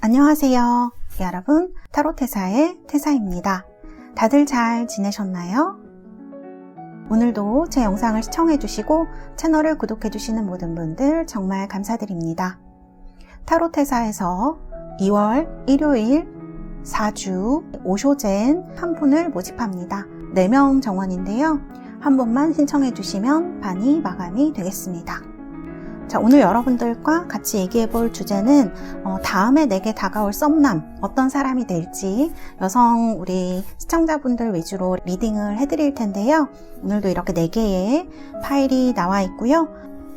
안녕하세요. 여러분, 타로테사의 테사입니다. 다들 잘 지내셨나요? 오늘도 제 영상을 시청해주시고 채널을 구독해주시는 모든 분들 정말 감사드립니다. 타로테사에서 2월 일요일 4주 오쇼젠 한 분을 모집합니다. 4명 정원인데요. 한 분만 신청해주시면 반이 마감이 되겠습니다. 자, 오늘 여러분들과 같이 얘기해볼 주제는 다음에 내게 다가올 썸남 어떤 사람이 될지 여성 우리 시청자분들 위주로 리딩을 해드릴 텐데요. 오늘도 이렇게 4개의 파일이 나와 있고요.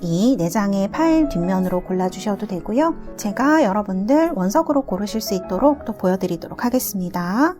이 4장의 파일 뒷면으로 골라주셔도 되고요. 제가 여러분들 원석으로 고르실 수 있도록 또 보여드리도록 하겠습니다.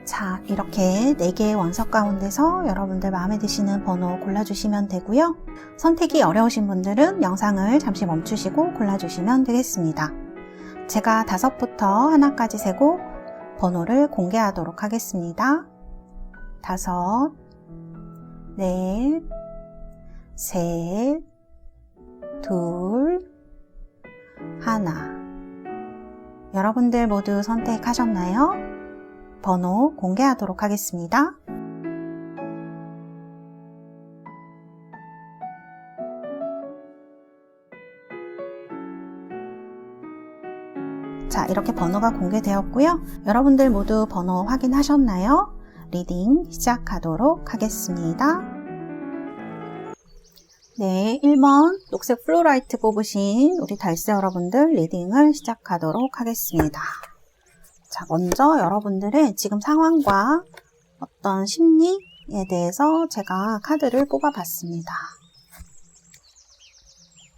자, 이렇게 4개의 원석 가운데서 여러분들 마음에 드시는 번호 골라주시면 되고요. 선택이 어려우신 분들은 영상을 잠시 멈추시고 골라주시면 되겠습니다. 제가 5부터 하나까지 세고 번호를 공개하도록 하겠습니다. 5, 4, 3, 2, 1. 여러분들 모두 선택하셨나요? 번호 공개하도록 하겠습니다. 자, 이렇게 번호가 공개되었고요. 여러분들 모두 번호 확인하셨나요? 리딩 시작하도록 하겠습니다. 네, 1번 녹색 플로라이트 뽑으신 우리 달스 여러분들 리딩을 시작하도록 하겠습니다. 자, 먼저 여러분들의 지금 상황과 어떤 심리에 대해서 제가 카드를 뽑아봤습니다.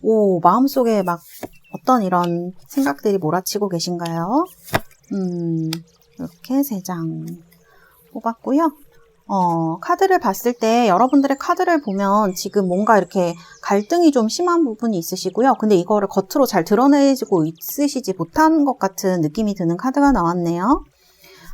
오, 마음속에 막 어떤 이런 생각들이 몰아치고 계신가요? 이렇게 3장 뽑았고요. 카드를 봤을 때 여러분들의 카드를 보면 지금 뭔가 이렇게 갈등이 좀 심한 부분이 있으시고요. 근데 이거를 겉으로 잘 드러내지고 있으시지 못한 것 같은 느낌이 드는 카드가 나왔네요.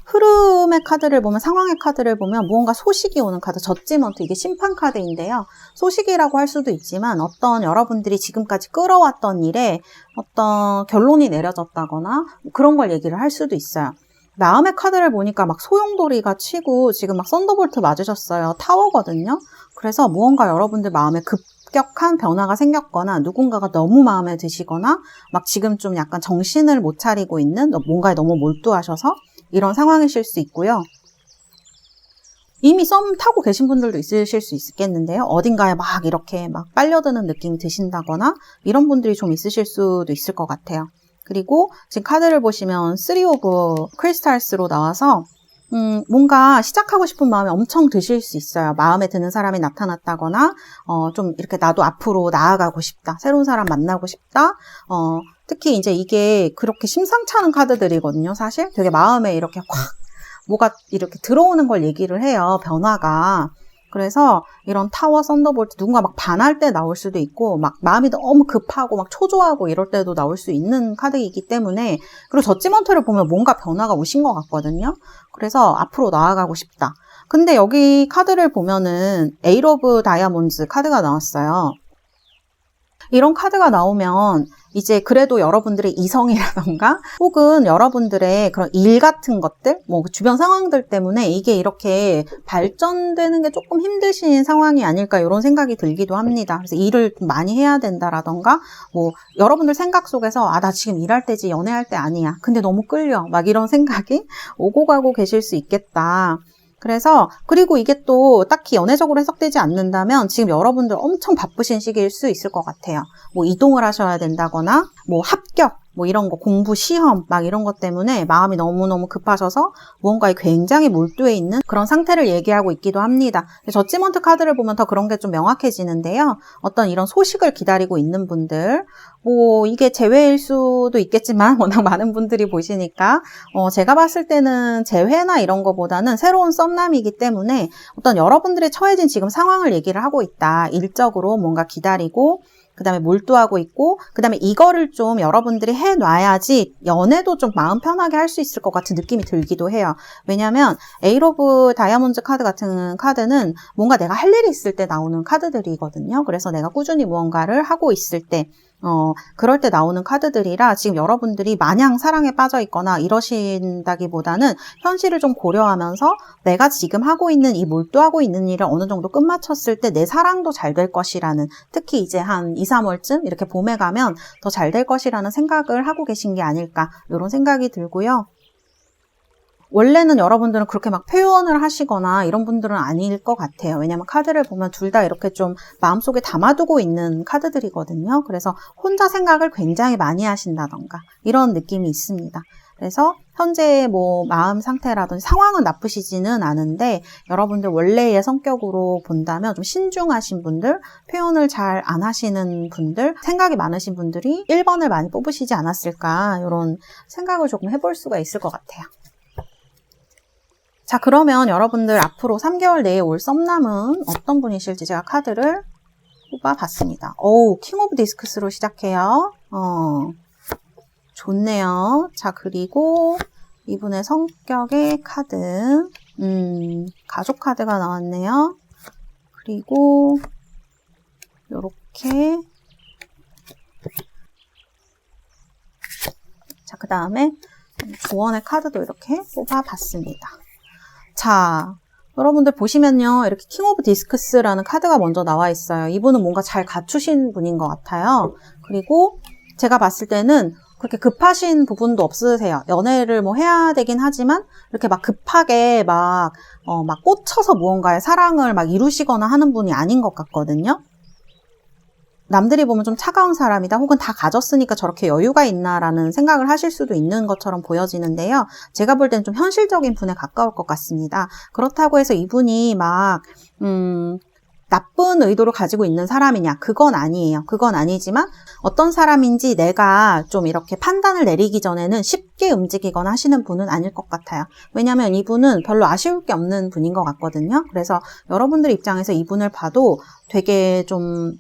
흐름의 카드를 보면, 상황의 카드를 보면 무언가 소식이 오는 카드, 저지먼트, 이게 심판 카드인데요. 소식이라고 할 수도 있지만 어떤 여러분들이 지금까지 끌어왔던 일에 어떤 결론이 내려졌다거나 그런 걸 얘기를 할 수도 있어요. 마음의 카드를 보니까 막 소용돌이가 치고 지금 막 썬더볼트 맞으셨어요. 타워거든요. 그래서 무언가 여러분들 마음에 급격한 변화가 생겼거나 누군가가 너무 마음에 드시거나 막 지금 좀 약간 정신을 못 차리고 있는, 뭔가에 너무 몰두하셔서 이런 상황이실 수 있고요. 이미 썸 타고 계신 분들도 있으실 수 있겠는데요. 어딘가에 막 이렇게 막 빨려드는 느낌이 드신다거나 이런 분들이 좀 있으실 수도 있을 것 같아요. 그리고 지금 카드를 보시면 3 오브 크리스탈스로 나와서 뭔가 시작하고 싶은 마음이 엄청 드실 수 있어요. 마음에 드는 사람이 나타났다거나 좀 이렇게 나도 앞으로 나아가고 싶다. 새로운 사람 만나고 싶다. 특히 이제 이게 그렇게 심상치 않은 카드들이거든요. 사실 되게 마음에 이렇게 확 뭐가 이렇게 들어오는 걸 얘기를 해요. 변화가. 그래서 이런 타워, 썬더볼트, 누군가 막 반할 때 나올 수도 있고 막 마음이 너무 급하고 막 초조하고 이럴 때도 나올 수 있는 카드이기 때문에, 그리고 저지먼트를 보면 뭔가 변화가 오신 것 같거든요. 그래서 앞으로 나아가고 싶다. 근데 여기 카드를 보면은 에이트 오브 다이아몬드 카드가 나왔어요. 이런 카드가 나오면 이제 그래도 여러분들의 이성이라던가 혹은 여러분들의 그런 일 같은 것들, 뭐 주변 상황들 때문에 이게 이렇게 발전되는 게 조금 힘드신 상황이 아닐까 이런 생각이 들기도 합니다. 그래서 일을 많이 해야 된다라던가 뭐 여러분들 생각 속에서 아, 나 지금 일할 때지 연애할 때 아니야. 근데 너무 끌려. 막 이런 생각이 오고 가고 계실 수 있겠다. 그래서 그리고 이게 또 딱히 연애적으로 해석되지 않는다면 지금 여러분들 엄청 바쁘신 시기일 수 있을 것 같아요. 뭐 이동을 하셔야 된다거나 뭐 합격, 뭐 이런 거, 공부, 시험, 막 이런 것 때문에 마음이 너무너무 급하셔서 무언가에 굉장히 몰두해 있는 그런 상태를 얘기하고 있기도 합니다. 저지먼트 카드를 보면 더 그런 게 좀 명확해지는데요. 어떤 이런 소식을 기다리고 있는 분들, 뭐 이게 재회일 수도 있겠지만 워낙 많은 분들이 보시니까 제가 봤을 때는 재회나 이런 거보다는 새로운 썸남이기 때문에 어떤 여러분들이 처해진 지금 상황을 얘기를 하고 있다. 일적으로 뭔가 기다리고 그 다음에 몰두하고 있고, 그 다음에 이거를 좀 여러분들이 해놔야지 연애도 좀 마음 편하게 할 수 있을 것 같은 느낌이 들기도 해요. 왜냐면 에이트 오브 다이아몬드 카드 같은 카드는 뭔가 내가 할 일이 있을 때 나오는 카드들이거든요. 그래서 내가 꾸준히 무언가를 하고 있을 때 그럴 때 나오는 카드들이라 지금 여러분들이 마냥 사랑에 빠져 있거나 이러신다기보다는 현실을 좀 고려하면서 내가 지금 하고 있는 이 몰두하고 있는 일을 어느 정도 끝마쳤을 때 내 사랑도 잘 될 것이라는, 특히 이제 한 2, 3월쯤 이렇게 봄에 가면 더 잘 될 것이라는 생각을 하고 계신 게 아닐까, 이런 생각이 들고요. 원래는 여러분들은 그렇게 막 표현을 하시거나 이런 분들은 아닐 것 같아요. 왜냐면 카드를 보면 둘 다 이렇게 좀 마음속에 담아두고 있는 카드들이거든요. 그래서 혼자 생각을 굉장히 많이 하신다던가 이런 느낌이 있습니다. 그래서 현재 뭐 마음 상태라든지 상황은 나쁘시지는 않은데 여러분들 원래의 성격으로 본다면 좀 신중하신 분들, 표현을 잘 안 하시는 분들, 생각이 많으신 분들이 1번을 많이 뽑으시지 않았을까, 이런 생각을 조금 해볼 수가 있을 것 같아요. 자, 그러면 여러분들 앞으로 3개월 내에 올 썸남은 어떤 분이실지 제가 카드를 뽑아봤습니다. 킹 오브 디스크스로 시작해요. 좋네요. 자, 그리고 이분의 성격의 카드, 가족 카드가 나왔네요. 그리고 요렇게, 자, 그 다음에 조언의 카드도 이렇게 뽑아봤습니다. 자, 여러분들 보시면요, 이렇게 킹 오브 디스크스라는 카드가 먼저 나와 있어요. 이분은 뭔가 잘 갖추신 분인 것 같아요. 그리고 제가 봤을 때는 그렇게 급하신 부분도 없으세요. 연애를 뭐 해야 되긴 하지만 이렇게 막 급하게 막 꽂혀서 무언가의 사랑을 막 이루시거나 하는 분이 아닌 것 같거든요. 남들이 보면 좀 차가운 사람이다, 혹은 다 가졌으니까 저렇게 여유가 있나라는 생각을 하실 수도 있는 것처럼 보여지는데요. 제가 볼 땐 좀 현실적인 분에 가까울 것 같습니다. 그렇다고 해서 이분이 막 나쁜 의도를 가지고 있는 사람이냐, 그건 아니에요. 그건 아니지만 어떤 사람인지 내가 좀 이렇게 판단을 내리기 전에는 쉽게 움직이거나 하시는 분은 아닐 것 같아요. 왜냐하면 이분은 별로 아쉬울 게 없는 분인 것 같거든요. 그래서 여러분들 입장에서 이분을 봐도 되게 좀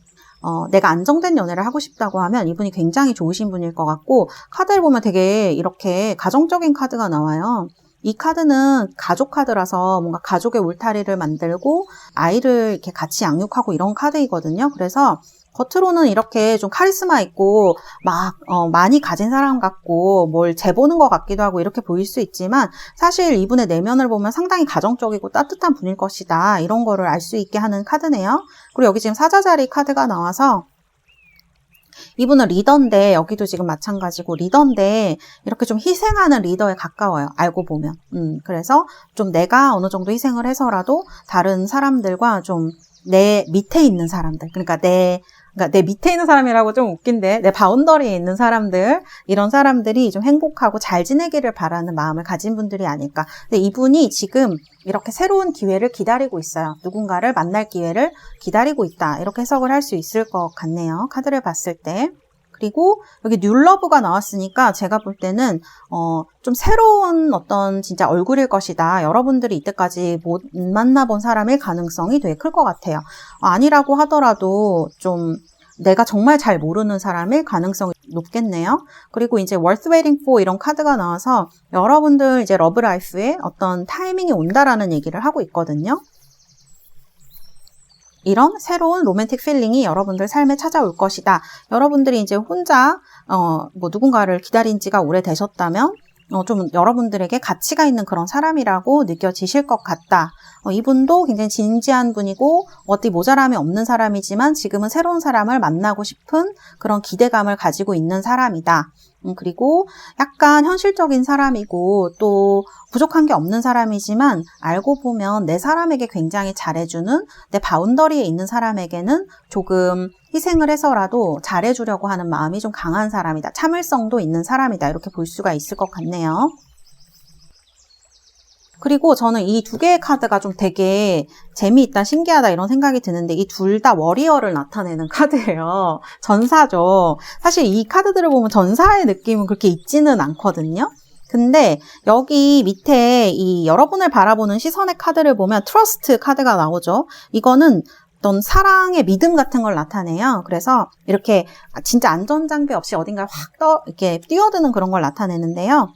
내가 안정된 연애를 하고 싶다고 하면 이분이 굉장히 좋으신 분일 것 같고, 카드를 보면 되게 이렇게 가정적인 카드가 나와요. 이 카드는 가족 카드라서 뭔가 가족의 울타리를 만들고 아이를 이렇게 같이 양육하고 이런 카드이거든요. 그래서 겉으로는 이렇게 좀 카리스마 있고 막 많이 가진 사람 같고 뭘 재보는 것 같기도 하고 이렇게 보일 수 있지만, 사실 이분의 내면을 보면 상당히 가정적이고 따뜻한 분일 것이다, 이런 거를 알 수 있게 하는 카드네요. 그리고 여기 지금 사자자리 카드가 나와서 이분은 리더인데, 여기도 지금 마찬가지고 리더인데 이렇게 좀 희생하는 리더에 가까워요. 알고 보면. 그래서 좀 내가 어느 정도 희생을 해서라도 다른 사람들과 좀 내 밑에 있는 사람들, 그러니까 내 밑에 있는 사람이라고 좀 웃긴데, 내 바운더리에 있는 사람들, 이런 사람들이 좀 행복하고 잘 지내기를 바라는 마음을 가진 분들이 아닐까. 근데 이분이 지금 이렇게 새로운 기회를 기다리고 있어요. 누군가를 만날 기회를 기다리고 있다, 이렇게 해석을 할 수 있을 것 같네요. 카드를 봤을 때. 그리고 여기 뉴러브가 나왔으니까 제가 볼 때는 좀 새로운 어떤 진짜 얼굴일 것이다. 여러분들이 이때까지 못 만나본 사람일 가능성이 되게 클 것 같아요. 아니라고 하더라도 좀 내가 정말 잘 모르는 사람일 가능성이 높겠네요. 그리고 이제 worth waiting for 이런 카드가 나와서 여러분들 이제 러브라이프에 어떤 타이밍이 온다라는 얘기를 하고 있거든요. 이런 새로운 로맨틱 필링이 여러분들 삶에 찾아올 것이다. 여러분들이 이제 혼자 뭐 누군가를 기다린 지가 오래되셨다면 좀 여러분들에게 가치가 있는 그런 사람이라고 느껴지실 것 같다. 이분도 굉장히 진지한 분이고 어디 모자람이 없는 사람이지만 지금은 새로운 사람을 만나고 싶은 그런 기대감을 가지고 있는 사람이다. 그리고 약간 현실적인 사람이고 또 부족한 게 없는 사람이지만 알고 보면 내 사람에게 굉장히 잘해주는 내 바운더리에 있는 사람에게는 조금 희생을 해서라도 잘해주려고 하는 마음이 좀 강한 사람이다. 참을성도 있는 사람이다. 이렇게 볼 수가 있을 것 같네요. 그리고 저는 이 두 개의 카드가 좀 되게 재미있다, 신기하다 이런 생각이 드는데 이 둘 다 워리어를 나타내는 카드예요. 전사죠. 사실 이 카드들을 보면 전사의 느낌은 그렇게 있지는 않거든요. 근데 여기 밑에 이 여러분을 바라보는 시선의 카드를 보면 트러스트 카드가 나오죠. 이거는 어떤 사랑의 믿음 같은 걸 나타내요. 그래서 이렇게 진짜 안전장비 없이 어딘가에 이렇게 뛰어드는 그런 걸 나타내는데요.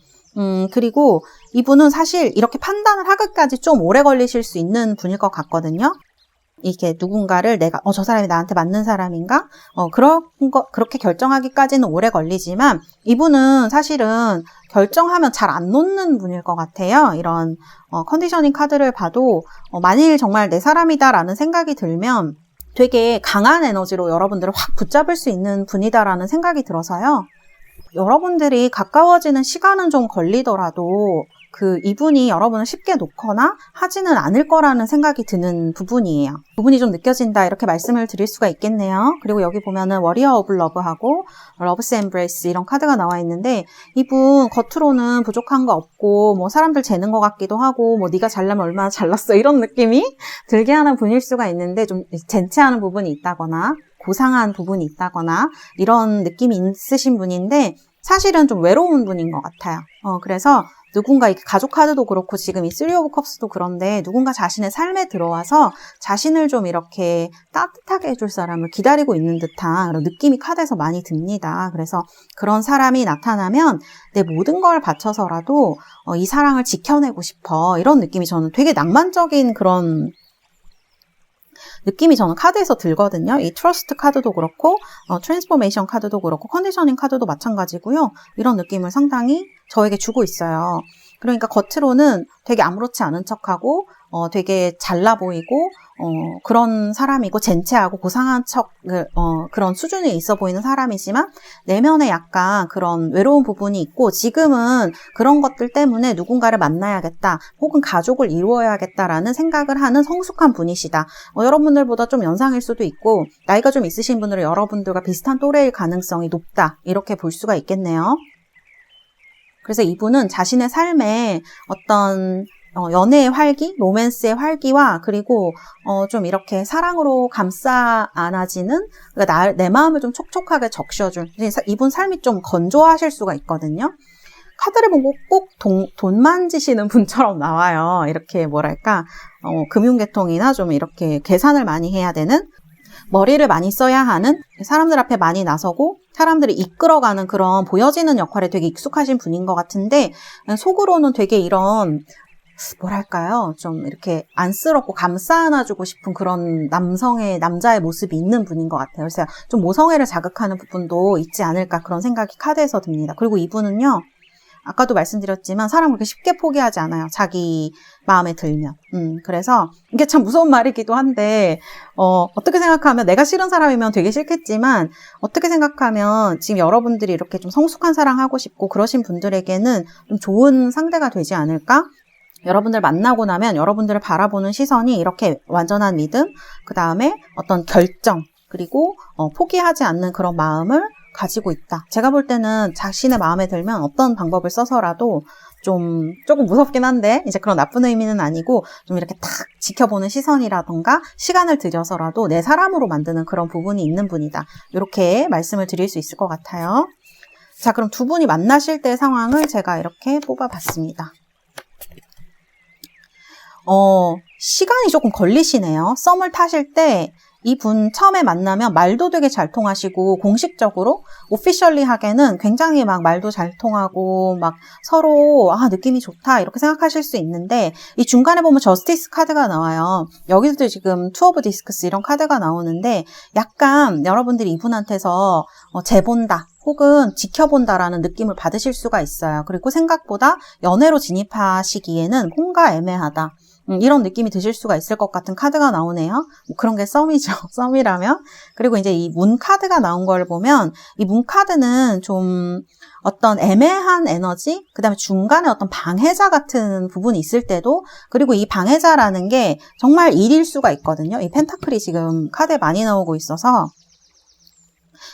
그리고 이분은 사실 이렇게 판단을 하기까지 좀 오래 걸리실 수 있는 분일 것 같거든요. 이게 누군가를 내가, 저 사람이 나한테 맞는 사람인가? 그렇게 결정하기까지는 오래 걸리지만 이분은 사실은 결정하면 잘 안 놓는 분일 것 같아요. 이런, 컨디셔닝 카드를 봐도, 만일 정말 내 사람이다라는 생각이 들면 되게 강한 에너지로 여러분들을 확 붙잡을 수 있는 분이다라는 생각이 들어서요. 여러분들이 가까워지는 시간은 좀 걸리더라도 이분이 여러분을 쉽게 놓거나 하지는 않을 거라는 생각이 드는 부분이에요. 부분이 좀 느껴진다 이렇게 말씀을 드릴 수가 있겠네요. 그리고 여기 보면은 워리어 오브 러브하고 러브스 엠브레이스 이런 카드가 나와 있는데 이분 겉으로는 부족한 거 없고 뭐 사람들 재는 것 같기도 하고 뭐 네가 잘나면 얼마나 잘났어 이런 느낌이 들게 하는 분일 수가 있는데 좀 젠체하는 부분이 있다거나 고상한 부분이 있다거나 이런 느낌이 있으신 분인데 사실은 좀 외로운 분인 것 같아요. 그래서 누군가 이렇게 가족 카드도 그렇고 지금 이 쓰리 오브 컵스도 그런데 누군가 자신의 삶에 들어와서 자신을 좀 이렇게 따뜻하게 해줄 사람을 기다리고 있는 듯한 그런 느낌이 카드에서 많이 듭니다. 그래서 그런 사람이 나타나면 내 모든 걸 바쳐서라도 이 사랑을 지켜내고 싶어 이런 느낌이 저는 되게 낭만적인 그런 느낌이 저는 카드에서 들거든요. 이 트러스트 카드도 그렇고 트랜스포메이션 카드도 그렇고 컨디셔닝 카드도 마찬가지고요. 이런 느낌을 상당히 저에게 주고 있어요. 그러니까 겉으로는 되게 아무렇지 않은 척하고 되게 잘나 보이고 그런 사람이고 젠체하고 고상한 그런 수준에 있어 보이는 사람이지만 내면에 약간 그런 외로운 부분이 있고 지금은 그런 것들 때문에 누군가를 만나야겠다 혹은 가족을 이루어야겠다라는 생각을 하는 성숙한 분이시다. 여러분들보다 좀 연상일 수도 있고 나이가 좀 있으신 분들은 여러분들과 비슷한 또래일 가능성이 높다 이렇게 볼 수가 있겠네요. 그래서 이분은 자신의 삶에 어떤 연애의 활기, 로맨스의 활기와 그리고 좀 이렇게 사랑으로 감싸 안아지는 그러니까 내 마음을 좀 촉촉하게 적셔준 이분 삶이 좀 건조하실 수가 있거든요. 카드를 보고 꼭 돈 만지시는 분처럼 나와요. 이렇게 뭐랄까 금융계통이나 좀 이렇게 계산을 많이 해야 되는 머리를 많이 써야 하는 사람들 앞에 많이 나서고 사람들을 이끌어가는 그런 보여지는 역할에 되게 익숙하신 분인 것 같은데 속으로는 되게 이런 뭐랄까요? 좀 이렇게 안쓰럽고 감싸 안아주고 싶은 그런 남자의 모습이 있는 분인 것 같아요. 그래서 좀 모성애를 자극하는 부분도 있지 않을까 그런 생각이 카드에서 듭니다. 그리고 이분은요. 아까도 말씀드렸지만 사람을 그렇게 쉽게 포기하지 않아요. 자기 마음에 들면. 그래서 이게 참 무서운 말이기도 한데 어떻게 생각하면 내가 싫은 사람이면 되게 싫겠지만 어떻게 생각하면 지금 여러분들이 이렇게 좀 성숙한 사랑하고 싶고 그러신 분들에게는 좀 좋은 상대가 되지 않을까? 여러분들 만나고 나면 여러분들을 바라보는 시선이 이렇게 완전한 믿음, 그 다음에 어떤 결정, 그리고 포기하지 않는 그런 마음을 가지고 있다. 제가 볼 때는 자신의 마음에 들면 어떤 방법을 써서라도 조금 무섭긴 한데 이제 그런 나쁜 의미는 아니고 좀 이렇게 탁 지켜보는 시선이라던가 시간을 들여서라도 내 사람으로 만드는 그런 부분이 있는 분이다. 이렇게 말씀을 드릴 수 있을 것 같아요. 자, 그럼 두 분이 만나실 때의 상황을 제가 이렇게 뽑아봤습니다. 시간이 조금 걸리시네요. 썸을 타실 때 이분 처음에 만나면 말도 되게 잘 통하시고 공식적으로 오피셜리하게는 굉장히 막 말도 잘 통하고 막 서로 느낌이 좋다 이렇게 생각하실 수 있는데 이 중간에 보면 저스티스 카드가 나와요. 여기서도 지금 투 오브 디스크스 이런 카드가 나오는데 약간 여러분들이 이분한테서 재본다 혹은 지켜본다라는 느낌을 받으실 수가 있어요. 그리고 생각보다 연애로 진입하시기에는 뭔가 애매하다. 이런 느낌이 드실 수가 있을 것 같은 카드가 나오네요. 뭐 그런 게 썸이죠. 썸이라면. 그리고 이제 이 문 카드가 나온 걸 보면 이 문 카드는 좀 어떤 애매한 에너지, 그 다음에 중간에 어떤 방해자 같은 부분이 있을 때도, 그리고 이 방해자라는 게 정말 일일 수가 있거든요. 이 펜타클이 지금 카드에 많이 나오고 있어서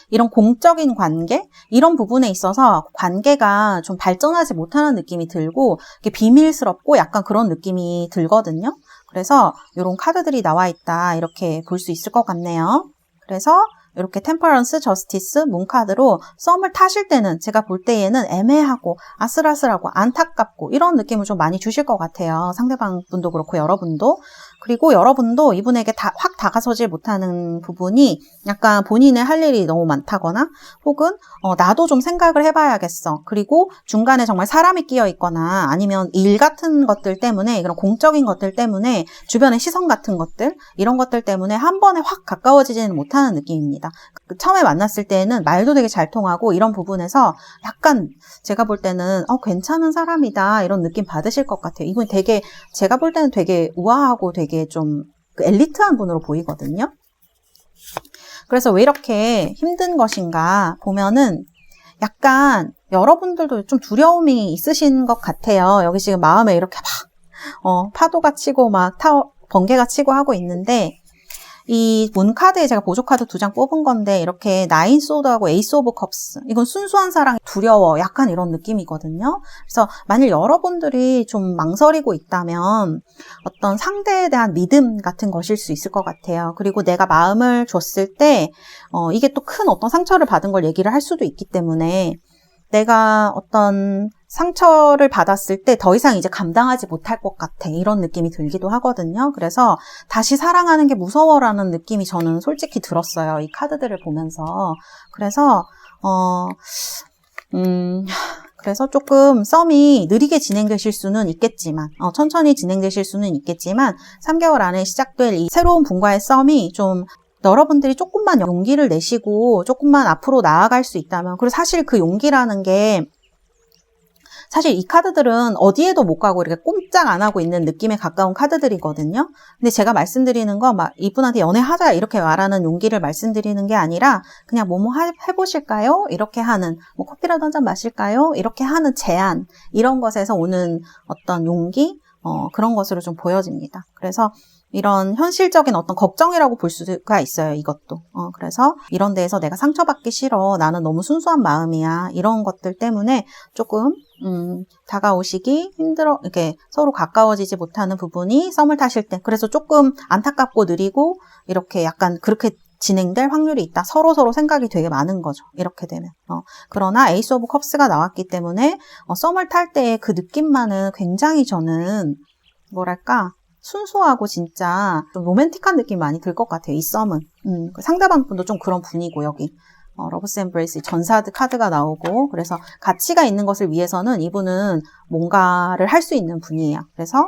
이런 공적인 관계, 이런 부분에 있어서 관계가 좀 발전하지 못하는 느낌이 들고 비밀스럽고 약간 그런 느낌이 들거든요. 그래서 이런 카드들이 나와 있다, 이렇게 볼 수 있을 것 같네요. 그래서 이렇게 템퍼런스, 저스티스, 문카드로 썸을 타실 때는 제가 볼 때에는 애매하고 아슬아슬하고 안타깝고 이런 느낌을 좀 많이 주실 것 같아요. 상대방 분도 그렇고 여러분도. 그리고 여러분도 이분에게 확 다가서질 못하는 부분이 약간 본인의 할 일이 너무 많다거나 혹은 나도 좀 생각을 해봐야겠어. 그리고 중간에 정말 사람이 끼어 있거나 아니면 일 같은 것들 때문에, 그런 공적인 것들 때문에, 주변의 시선 같은 것들, 이런 것들 때문에 한 번에 확 가까워지지는 못하는 느낌입니다. 처음에 만났을 때는 말도 되게 잘 통하고 이런 부분에서 약간 제가 볼 때는 괜찮은 사람이다, 이런 느낌 받으실 것 같아요. 이분 되게, 제가 볼 때는 되게 우아하고 되게 좀 엘리트한 분으로 보이거든요. 그래서 왜 이렇게 힘든 것인가 보면은 약간 여러분들도 좀 두려움이 있으신 것 같아요. 여기 지금 마음에 이렇게 막 파도가 치고 막 번개가 치고 하고 있는데, 이 문카드에 제가 보조카드 2장 뽑은 건데 이렇게 나인 소드하고 에이스 오브 컵스, 이건 순수한 사랑, 두려워, 약간 이런 느낌이거든요. 그래서 만일 여러분들이 좀 망설이고 있다면 어떤 상대에 대한 믿음 같은 것일 수 있을 것 같아요. 그리고 내가 마음을 줬을 때 이게 또 큰 어떤 상처를 받은 걸 얘기를 할 수도 있기 때문에, 내가 어떤 상처를 받았을 때 더 이상 이제 감당하지 못할 것 같아, 이런 느낌이 들기도 하거든요. 그래서 다시 사랑하는 게 무서워라는 느낌이 저는 솔직히 들었어요, 이 카드들을 보면서. 그래서 그래서 조금 썸이 느리게 진행되실 수는 있겠지만, 천천히 진행되실 수는 있겠지만 3개월 안에 시작될 이 새로운 분과의 썸이 좀 여러분들이 조금만 용기를 내시고 조금만 앞으로 나아갈 수 있다면, 그리고 사실 그 용기라는 게 사실 이 카드들은 어디에도 못 가고 이렇게 꼼짝 안 하고 있는 느낌에 가까운 카드들이거든요. 근데 제가 말씀드리는 건 막 이분한테 연애하자 이렇게 말하는 용기를 말씀드리는 게 아니라, 그냥 뭐뭐 해보실까요? 이렇게 하는, 뭐 커피라도 한잔 마실까요? 이렇게 하는 제안, 이런 것에서 오는 어떤 용기, 그런 것으로 좀 보여집니다. 그래서 이런 현실적인 어떤 걱정이라고 볼 수가 있어요, 이것도. 그래서 이런 데에서 내가 상처받기 싫어, 나는 너무 순수한 마음이야, 이런 것들 때문에 조금 다가오시기 힘들어, 이렇게 서로 가까워지지 못하는 부분이 썸을 타실 때, 그래서 조금 안타깝고 느리고 이렇게 약간 그렇게 진행될 확률이 있다. 서로 생각이 되게 많은 거죠, 이렇게 되면. 그러나 에이스 오브 컵스가 나왔기 때문에 썸을 탈 때의 그 느낌만은 굉장히 저는 뭐랄까 순수하고 진짜 좀 로맨틱한 느낌이 많이 들 것 같아요, 이 썸은. 상대방 분도 좀 그런 분이고, 여기 러브스 엠브레이스 전사드 카드가 나오고, 그래서 가치가 있는 것을 위해서는 이분은 뭔가를 할 수 있는 분이에요. 그래서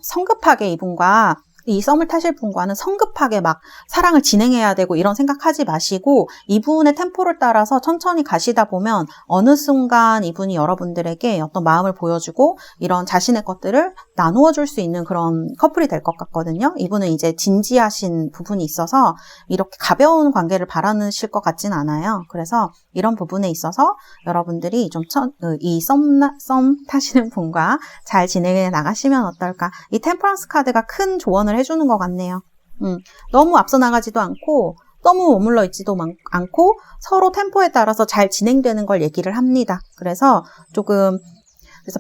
성급하게 이분과, 이 썸을 타실 분과는 성급하게 막 사랑을 진행해야 되고 이런 생각하지 마시고, 이분의 템포를 따라서 천천히 가시다 보면 어느 순간 이분이 여러분들에게 어떤 마음을 보여주고 이런 자신의 것들을 나누어 줄 수 있는 그런 커플이 될 것 같거든요. 이분은 이제 진지하신 부분이 있어서 이렇게 가벼운 관계를 바라실 것 같진 않아요. 그래서 이런 부분에 있어서 여러분들이 좀 이 썸 타시는 분과 잘 진행해 나가시면 어떨까. 이 템퍼런스 카드가 큰 조언을 해주는 것 같네요. 너무 앞서 나가지도 않고 너무 머물러 있지도 않고 서로 템포에 따라서 잘 진행되는 걸 얘기를 합니다. 그래서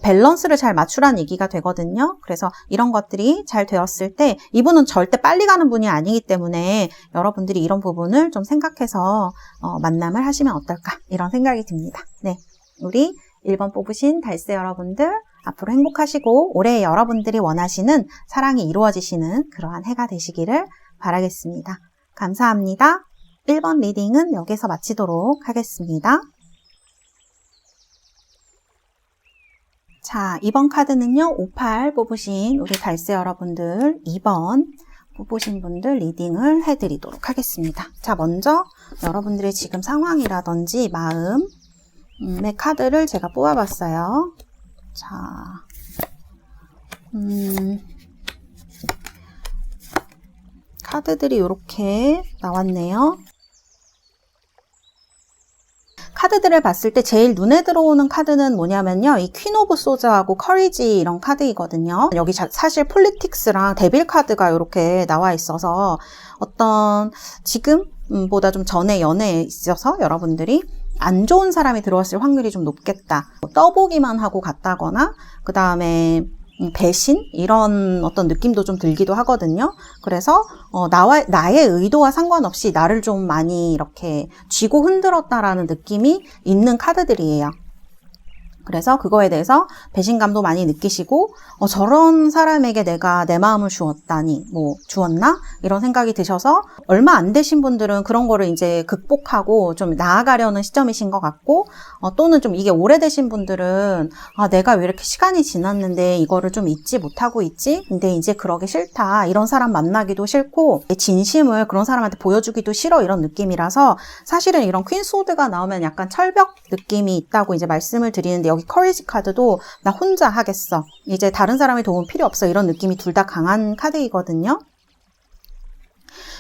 밸런스를 잘 맞추라는 얘기가 되거든요. 그래서 이런 것들이 잘 되었을 때, 이분은 절대 빨리 가는 분이 아니기 때문에 여러분들이 이런 부분을 좀 생각해서 만남을 하시면 어떨까, 이런 생각이 듭니다. 네, 우리 1번 뽑으신 달세 여러분들, 앞으로 행복하시고 올해 여러분들이 원하시는 사랑이 이루어지시는 그러한 해가 되시기를 바라겠습니다. 감사합니다. 1번 리딩은 여기서 마치도록 하겠습니다. 자, 2번 카드는요, 58 뽑으신 우리 달세 여러분들, 2번 뽑으신 분들 리딩을 해드리도록 하겠습니다. 자, 먼저 여러분들의 지금 상황이라든지 마음의 카드를 제가 뽑아봤어요. 자, 카드들이 이렇게 나왔네요. 카드들을 봤을 때 제일 눈에 들어오는 카드는 뭐냐면요. 이 퀸 오브 소즈하고 커리지 이런 카드이거든요. 여기 사실 폴리틱스랑 데빌 카드가 이렇게 나와 있어서 어떤 지금보다 좀 전에 연애에 있어서 여러분들이 안 좋은 사람이 들어왔을 확률이 좀 높겠다. 떠보기만 하고 갔다거나 그 다음에 배신? 이런 어떤 느낌도 좀 들기도 하거든요. 그래서 나의 의도와 상관없이 나를 좀 많이 이렇게 쥐고 흔들었다라는 느낌이 있는 카드들이에요. 그래서 그거에 대해서 배신감도 많이 느끼시고 저런 사람에게 내가 내 마음을 주었다니 주었나? 이런 생각이 드셔서 얼마 안 되신 분들은 그런 거를 이제 극복하고 좀 나아가려는 시점이신 것 같고 또는 좀 이게 오래되신 분들은 내가 왜 이렇게 시간이 지났는데 이거를 좀 잊지 못하고 있지? 근데 이제 그러기 싫다. 이런 사람 만나기도 싫고 진심을 그런 사람한테 보여주기도 싫어. 이런 느낌이라서 사실은 이런 퀸 소드가 나오면 약간 철벽 느낌이 있다고 이제 말씀을 드리는데 여기 커리지 카드도 나 혼자 하겠어. 이제 다른 사람의 도움 필요 없어. 이런 느낌이 둘 다 강한 카드이거든요.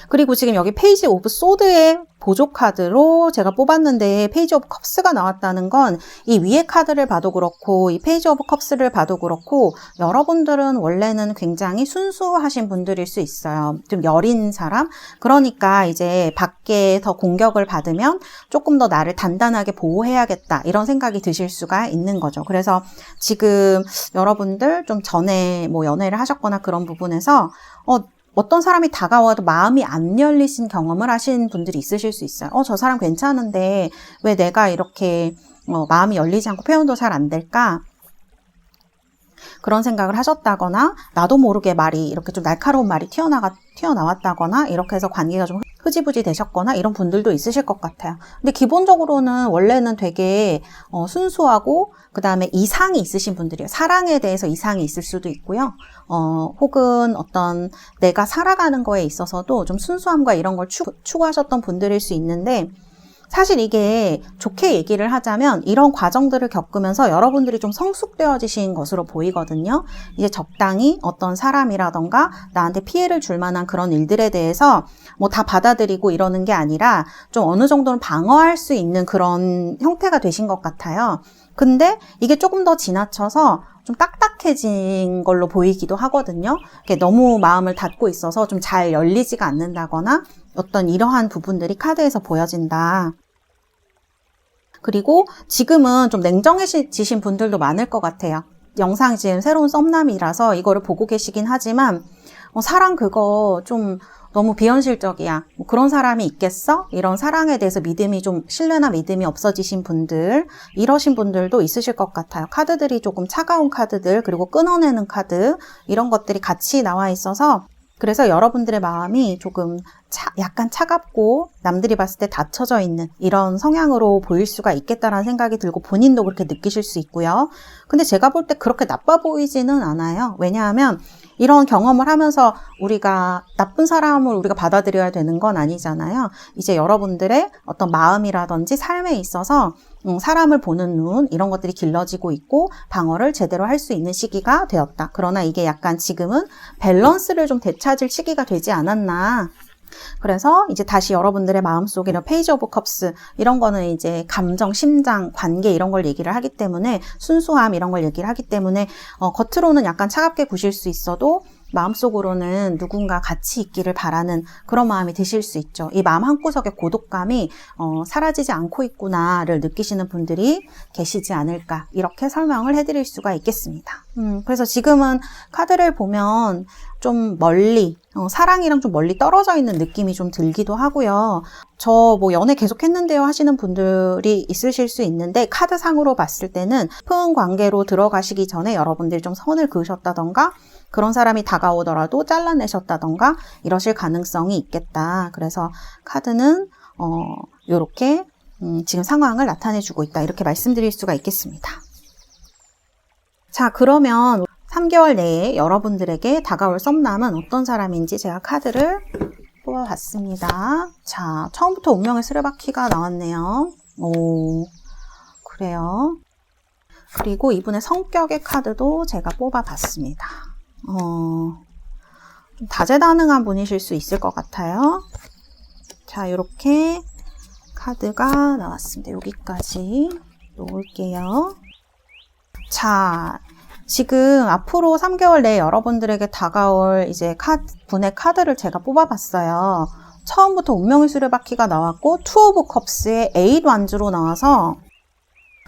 그리고 지금 여기 페이지 오브 소드의 보조 카드로 제가 뽑았는데 페이지 오브 컵스가 나왔다는 건 이 위에 카드를 봐도 그렇고 이 페이지 오브 컵스를 봐도 그렇고 여러분들은 원래는 굉장히 순수하신 분들일 수 있어요. 좀 여린 사람? 그러니까 이제 밖에서 공격을 받으면 조금 더 나를 단단하게 보호해야겠다 이런 생각이 드실 수가 있는 거죠. 그래서 지금 여러분들 좀 전에 연애를 하셨거나 그런 부분에서 어떤 사람이 다가와도 마음이 안 열리신 경험을 하신 분들이 있으실 수 있어요. 저 사람 괜찮은데 왜 내가 이렇게 마음이 열리지 않고 표현도 잘 안 될까? 그런 생각을 하셨다거나 나도 모르게 말이 이렇게 좀 날카로운 말이 튀어나왔다거나 이렇게 해서 관계가 좀 흐지부지 되셨거나 이런 분들도 있으실 것 같아요. 근데 기본적으로는 원래는 되게 순수하고 그 다음에 이상이 있으신 분들이에요. 사랑에 대해서 이상이 있을 수도 있고요. 혹은 어떤 내가 살아가는 거에 있어서도 좀 순수함과 이런 걸 추구하셨던 분들일 수 있는데 사실 이게 좋게 얘기를 하자면 이런 과정들을 겪으면서 여러분들이 좀 성숙되어지신 것으로 보이거든요. 이제 적당히 어떤 사람이라던가 나한테 피해를 줄 만한 그런 일들에 대해서 다 받아들이고 이러는 게 아니라 좀 어느 정도는 방어할 수 있는 그런 형태가 되신 것 같아요. 근데 이게 조금 더 지나쳐서 좀 딱딱해진 걸로 보이기도 하거든요. 너무 마음을 닫고 있어서 좀 잘 열리지가 않는다거나 어떤 이러한 부분들이 카드에서 보여진다. 그리고 지금은 좀 냉정해지신 분들도 많을 것 같아요. 영상이 지금 새로운 썸남이라서 이거를 보고 계시긴 하지만 사랑 그거 좀 너무 비현실적이야. 그런 사람이 있겠어? 이런 사랑에 대해서 신뢰나 믿음이 없어지신 분들, 이러신 분들도 있으실 것 같아요. 카드들이 조금 차가운 카드들, 그리고 끊어내는 카드, 이런 것들이 같이 나와 있어서 그래서 여러분들의 마음이 조금 약간 차갑고 남들이 봤을 때 닫혀져 있는 이런 성향으로 보일 수가 있겠다라는 생각이 들고 본인도 그렇게 느끼실 수 있고요. 근데 제가 볼 때 그렇게 나빠 보이지는 않아요. 왜냐하면 이런 경험을 하면서 우리가 나쁜 사람을 우리가 받아들여야 되는 건 아니잖아요. 이제 여러분들의 어떤 마음이라든지 삶에 있어서 사람을 보는 눈 이런 것들이 길러지고 있고 방어를 제대로 할 수 있는 시기가 되었다. 그러나 이게 약간 지금은 밸런스를 좀 되찾을 시기가 되지 않았나. 그래서 이제 다시 여러분들의 마음속에 이런 페이지 오브 컵스 이런 거는 이제 감정, 심장, 관계 이런 걸 얘기를 하기 때문에 순수함 이런 걸 얘기를 하기 때문에 겉으로는 약간 차갑게 구실 수 있어도 마음속으로는 누군가 같이 있기를 바라는 그런 마음이 드실 수 있죠. 이 마음 한구석의 고독감이 사라지지 않고 있구나를 느끼시는 분들이 계시지 않을까 이렇게 설명을 해드릴 수가 있겠습니다. 그래서 지금은 카드를 보면 좀 멀리 사랑이랑 좀 멀리 떨어져 있는 느낌이 좀 들기도 하고요. 저 연애 계속 했는데요 하시는 분들이 있으실 수 있는데 카드상으로 봤을 때는 깊은 관계로 들어가시기 전에 여러분들이 좀 선을 그으셨다던가 그런 사람이 다가오더라도 잘라내셨다던가 이러실 가능성이 있겠다. 그래서 카드는 이렇게 지금 상황을 나타내주고 있다. 이렇게 말씀드릴 수가 있겠습니다. 자, 그러면 3개월 내에 여러분들에게 다가올 썸남은 어떤 사람인지 제가 카드를 뽑아봤습니다. 자, 처음부터 운명의 수레바퀴가 나왔네요. 오, 그래요. 그리고 이분의 성격의 카드도 제가 뽑아봤습니다. 다재다능한 분이실 수 있을 것 같아요. 자, 이렇게 카드가 나왔습니다. 여기까지 놓을게요. 자, 지금 앞으로 3개월 내에 여러분들에게 다가올 이제 분의 카드를 제가 뽑아봤어요. 처음부터 운명의 수레바퀴가 나왔고, 투 오브 컵스의 8 완즈로 나와서,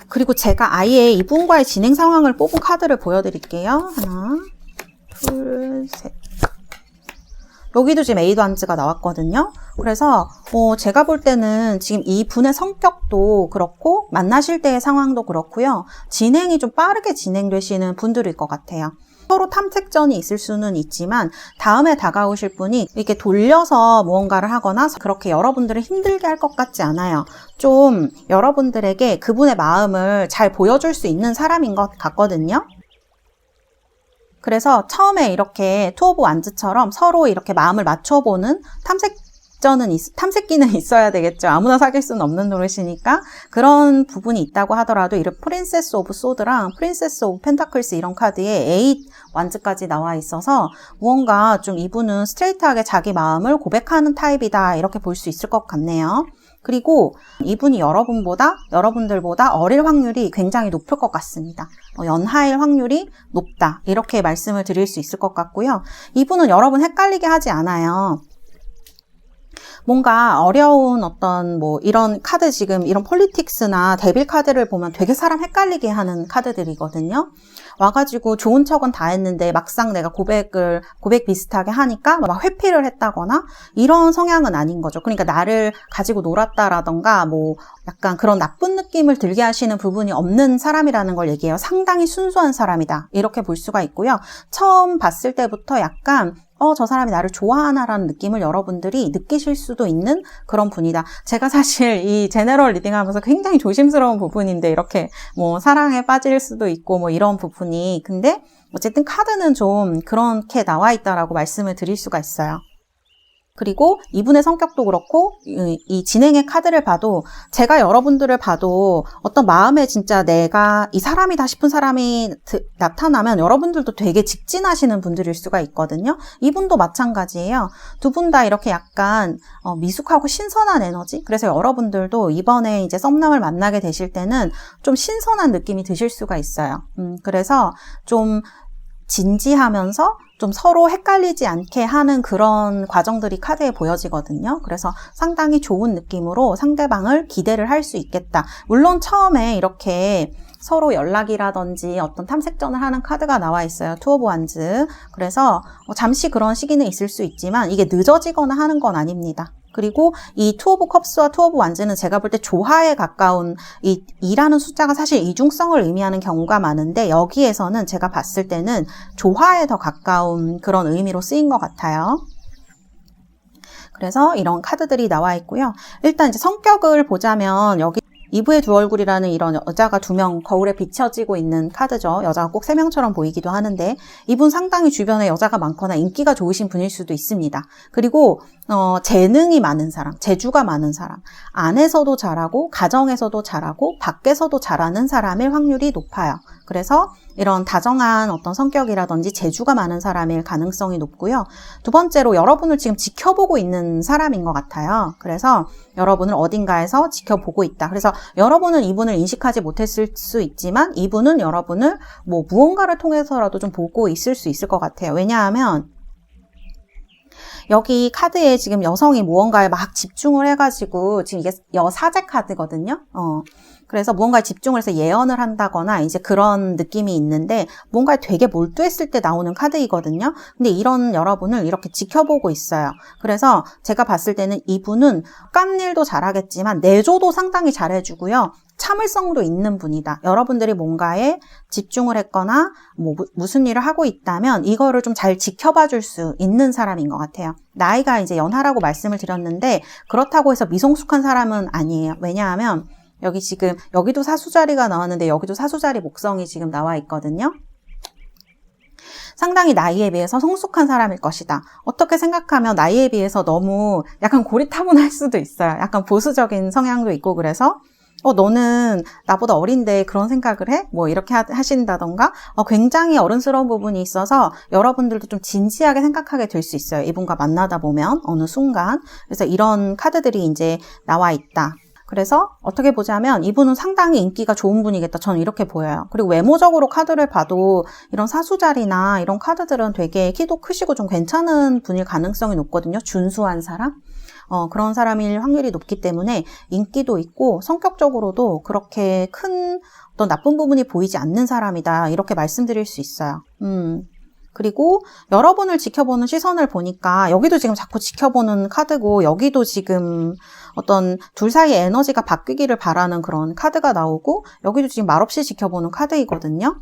그리고 제가 아예 이분과의 진행 상황을 뽑은 카드를 보여드릴게요. 하나, 둘, 셋. 여기도 지금 8 완즈가 나왔거든요. 그래서 제가 볼 때는 지금 이 분의 성격도 그렇고 만나실 때의 상황도 그렇고요. 진행이 좀 빠르게 진행되시는 분들일 것 같아요. 서로 탐색전이 있을 수는 있지만 다음에 다가오실 분이 이렇게 돌려서 무언가를 하거나 그렇게 여러분들을 힘들게 할 것 같지 않아요. 좀 여러분들에게 그분의 마음을 잘 보여줄 수 있는 사람인 것 같거든요. 그래서 처음에 이렇게 투 오브 완즈처럼 서로 이렇게 마음을 맞춰보는 탐색기는 있어야 되겠죠. 아무나 사귈 수는 없는 노릇이니까. 그런 부분이 있다고 하더라도 이런 프린세스 오브 소드랑 프린세스 오브 펜타클스 이런 카드에 8 완즈까지 나와 있어서 무언가 좀 이분은 스트레이트하게 자기 마음을 고백하는 타입이다 이렇게 볼 수 있을 것 같네요. 그리고 이분이 여러분들보다 어릴 확률이 굉장히 높을 것 같습니다. 연하일 확률이 높다 이렇게 말씀을 드릴 수 있을 것 같고요. 이분은 여러분 헷갈리게 하지 않아요. 뭔가 어려운 어떤 이런 카드 지금 이런 폴리틱스나 데빌 카드를 보면 되게 사람 헷갈리게 하는 카드들이거든요. 와가지고 좋은 척은 다 했는데 막상 내가 고백 비슷하게 하니까 막 회피를 했다거나 이런 성향은 아닌 거죠. 그러니까 나를 가지고 놀았다라던가 약간 그런 나쁜 느낌을 들게 하시는 부분이 없는 사람이라는 걸 얘기해요. 상당히 순수한 사람이다. 이렇게 볼 수가 있고요. 처음 봤을 때부터 약간 저 사람이 나를 좋아하나라는 느낌을 여러분들이 느끼실 수도 있는 그런 분이다. 제가 사실 이 제너럴 리딩 하면서 굉장히 조심스러운 부분인데 이렇게 사랑에 빠질 수도 있고 이런 부분이 근데 어쨌든 카드는 좀 그렇게 나와 있다라고 말씀을 드릴 수가 있어요. 그리고 이분의 성격도 그렇고 이 진행의 카드를 봐도 제가 여러분들을 봐도 어떤 마음에 진짜 내가 이 사람이다 싶은 사람이 나타나면 여러분들도 되게 직진하시는 분들일 수가 있거든요. 이분도 마찬가지예요. 두 분 다 이렇게 약간 미숙하고 신선한 에너지. 그래서 여러분들도 이번에 이제 썸남을 만나게 되실 때는 좀 신선한 느낌이 드실 수가 있어요. 그래서 좀 진지하면서 좀 서로 헷갈리지 않게 하는 그런 과정들이 카드에 보여지거든요. 그래서 상당히 좋은 느낌으로 상대방을 기대를 할 수 있겠다. 물론 처음에 이렇게 서로 연락이라든지 어떤 탐색전을 하는 카드가 나와 있어요. 투 오브 완즈. 그래서 잠시 그런 시기는 있을 수 있지만 이게 늦어지거나 하는 건 아닙니다. 그리고 이 투 오브 컵스와 투 오브 완즈는 제가 볼 때 조화에 가까운 이 2라는 숫자가 사실 이중성을 의미하는 경우가 많은데 여기에서는 제가 봤을 때는 조화에 더 가까운 그런 의미로 쓰인 것 같아요. 그래서 이런 카드들이 나와 있고요. 일단 이제 성격을 보자면 여기 이브의 두 얼굴이라는 이런 여자가 2명 거울에 비춰지고 있는 카드죠. 여자가 꼭 3명처럼 보이기도 하는데 이분 상당히 주변에 여자가 많거나 인기가 좋으신 분일 수도 있습니다. 그리고 재능이 많은 사람, 재주가 많은 사람, 안에서도 잘하고 가정에서도 잘하고 밖에서도 잘하는 사람일 확률이 높아요. 그래서 이런 다정한 어떤 성격이라든지 재주가 많은 사람일 가능성이 높고요. 두 번째로 여러분을 지금 지켜보고 있는 사람인 것 같아요. 그래서 여러분을 어딘가에서 지켜보고 있다. 그래서 여러분은 이분을 인식하지 못했을 수 있지만 이분은 여러분을 무언가를 통해서라도 좀 보고 있을 수 있을 것 같아요. 왜냐하면 여기 카드에 지금 여성이 무언가에 막 집중을 해가지고 지금 이게 여사제 카드거든요. 그래서 무언가에 집중을 해서 예언을 한다거나 이제 그런 느낌이 있는데 뭔가에 되게 몰두했을 때 나오는 카드이거든요. 근데 이런 여러분을 이렇게 지켜보고 있어요. 그래서 제가 봤을 때는 이분은 깐 일도 잘하겠지만 내조도 상당히 잘해주고요. 참을성도 있는 분이다. 여러분들이 뭔가에 집중을 했거나 무슨 일을 하고 있다면 이거를 좀 잘 지켜봐 줄 수 있는 사람인 것 같아요. 나이가 이제 연하라고 말씀을 드렸는데 그렇다고 해서 미성숙한 사람은 아니에요. 왜냐하면 여기도 사수자리가 나왔는데 여기도 사수자리 목성이 지금 나와 있거든요. 상당히 나이에 비해서 성숙한 사람일 것이다. 어떻게 생각하면 나이에 비해서 너무 약간 고리타분할 수도 있어요. 약간 보수적인 성향도 있고 그래서 너는 나보다 어린데 그런 생각을 해? 뭐 이렇게 하신다던가 굉장히 어른스러운 부분이 있어서 여러분들도 좀 진지하게 생각하게 될 수 있어요. 이분과 만나다 보면 어느 순간. 그래서 이런 카드들이 이제 나와 있다. 그래서 어떻게 보자면 이분은 상당히 인기가 좋은 분이겠다. 저는 이렇게 보여요. 그리고 외모적으로 카드를 봐도 이런 사수자리나 이런 카드들은 되게 키도 크시고 좀 괜찮은 분일 가능성이 높거든요. 준수한 사람? 그런 사람일 확률이 높기 때문에 인기도 있고 성격적으로도 그렇게 큰 어떤 나쁜 부분이 보이지 않는 사람이다. 이렇게 말씀드릴 수 있어요. 그리고 여러분을 지켜보는 시선을 보니까 여기도 지금 자꾸 지켜보는 카드고 여기도 지금 어떤 둘 사이의 에너지가 바뀌기를 바라는 그런 카드가 나오고 여기도 지금 말없이 지켜보는 카드이거든요.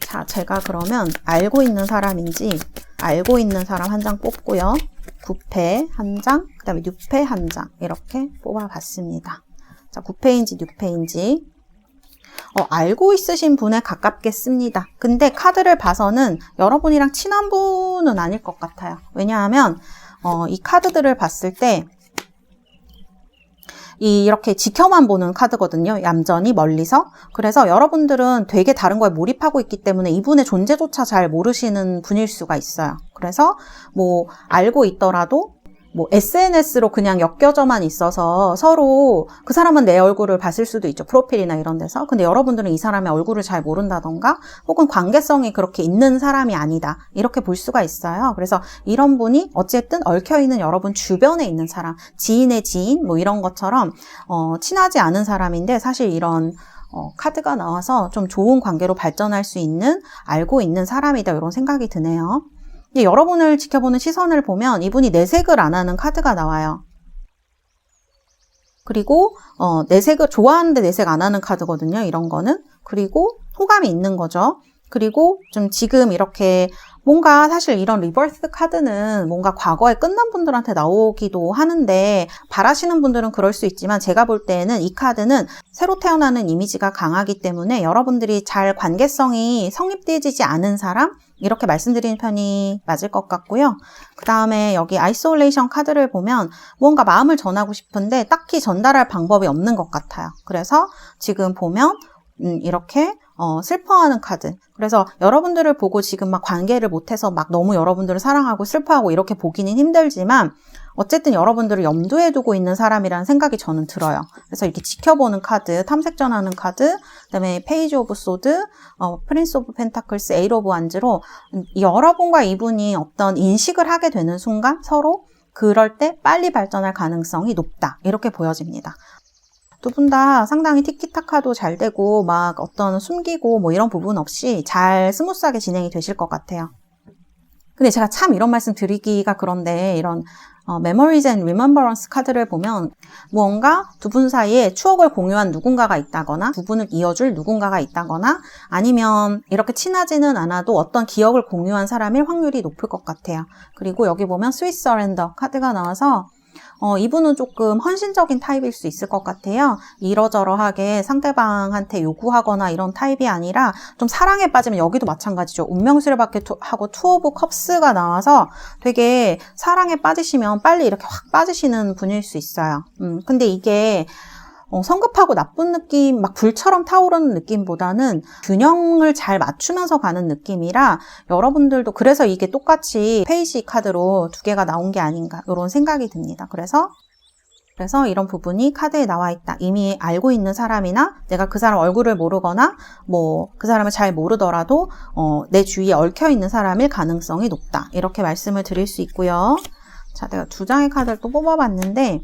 자, 제가 그러면 알고 있는 사람인지 알고 있는 사람 한 장 뽑고요. 9패 한 장, 그 다음에 6패 한 장 이렇게 뽑아봤습니다. 자, 9패인지 6패인지 알고 있으신 분에 가깝겠습니다. 근데 카드를 봐서는 여러분이랑 친한 분은 아닐 것 같아요. 왜냐하면 이 카드들을 봤을 때 이렇게 지켜만 보는 카드거든요. 얌전히 멀리서. 그래서 여러분들은 되게 다른 거에 몰입하고 있기 때문에 이분의 존재조차 잘 모르시는 분일 수가 있어요. 그래서 뭐 알고 있더라도 뭐 SNS로 그냥 엮여져만 있어서 서로 그 사람은 내 얼굴을 봤을 수도 있죠. 프로필이나 이런 데서. 근데 여러분들은 이 사람의 얼굴을 잘 모른다던가 혹은 관계성이 그렇게 있는 사람이 아니다. 이렇게 볼 수가 있어요. 그래서 이런 분이 어쨌든 얽혀있는 여러분 주변에 있는 사람, 지인의 지인 뭐 이런 것처럼 친하지 않은 사람인데 사실 이런 카드가 나와서 좀 좋은 관계로 발전할 수 있는 알고 있는 사람이다. 이런 생각이 드네요. 여러분을 지켜보는 시선을 보면 이분이 내색을 안 하는 카드가 나와요. 그리고 내색을 좋아하는데 내색 안 하는 카드거든요. 이런 거는. 그리고 호감이 있는 거죠. 그리고 좀 지금 이렇게 뭔가 사실 이런 리버스 카드는 뭔가 과거에 끝난 분들한테 나오기도 하는데 바라시는 분들은 그럴 수 있지만 제가 볼 때는 이 카드는 새로 태어나는 이미지가 강하기 때문에 여러분들이 잘 관계성이 성립되지 않은 사람? 이렇게 말씀드리는 편이 맞을 것 같고요. 그 다음에 여기 아이솔레이션 카드를 보면 뭔가 마음을 전하고 싶은데 딱히 전달할 방법이 없는 것 같아요. 그래서 지금 보면 이렇게 슬퍼하는 카드. 그래서 여러분들을 보고 지금 막 관계를 못해서 막 너무 여러분들을 사랑하고 슬퍼하고 이렇게 보기는 힘들지만 어쨌든 여러분들을 염두에 두고 있는 사람이라는 생각이 저는 들어요. 그래서 이렇게 지켜보는 카드, 탐색전하는 카드, 그다음에 페이지 오브 소드, 프린스 오브 펜타클스, 에이트 오브 완즈로 여러분과 이분이 어떤 인식을 하게 되는 순간 서로 그럴 때 빨리 발전할 가능성이 높다. 이렇게 보여집니다. 두 분 다 상당히 티키타카도 잘 되고 막 어떤 숨기고 뭐 이런 부분 없이 잘 스무스하게 진행이 되실 것 같아요. 근데 제가 참 이런 말씀 드리기가 그런데 이런 Memories and Remembrance 카드를 보면 무언가 두 분 사이에 추억을 공유한 누군가가 있다거나 부분을 이어줄 누군가가 있다거나 아니면 이렇게 친하지는 않아도 어떤 기억을 공유한 사람일 확률이 높을 것 같아요. 그리고 여기 보면 Sweet Surrender 카드가 나와서 이분은 조금 헌신적인 타입일 수 있을 것 같아요. 이러저러하게 상대방한테 요구하거나 이런 타입이 아니라 좀 사랑에 빠지면 여기도 마찬가지죠. 운명수레바퀴 하고 투 오브 컵스가 나와서 되게 사랑에 빠지시면 빨리 이렇게 확 빠지시는 분일 수 있어요. 근데 이게 성급하고 나쁜 느낌, 막 불처럼 타오르는 느낌보다는 균형을 잘 맞추면서 가는 느낌이라 여러분들도 그래서 이게 똑같이 페이지 카드로 두 개가 나온 게 아닌가 이런 생각이 듭니다. 그래서 이런 부분이 카드에 나와 있다. 이미 알고 있는 사람이나 내가 그 사람 얼굴을 모르거나 뭐 그 사람을 잘 모르더라도 내 주위에 얽혀 있는 사람일 가능성이 높다. 이렇게 말씀을 드릴 수 있고요. 자, 내가 두 장의 카드를 또 뽑아봤는데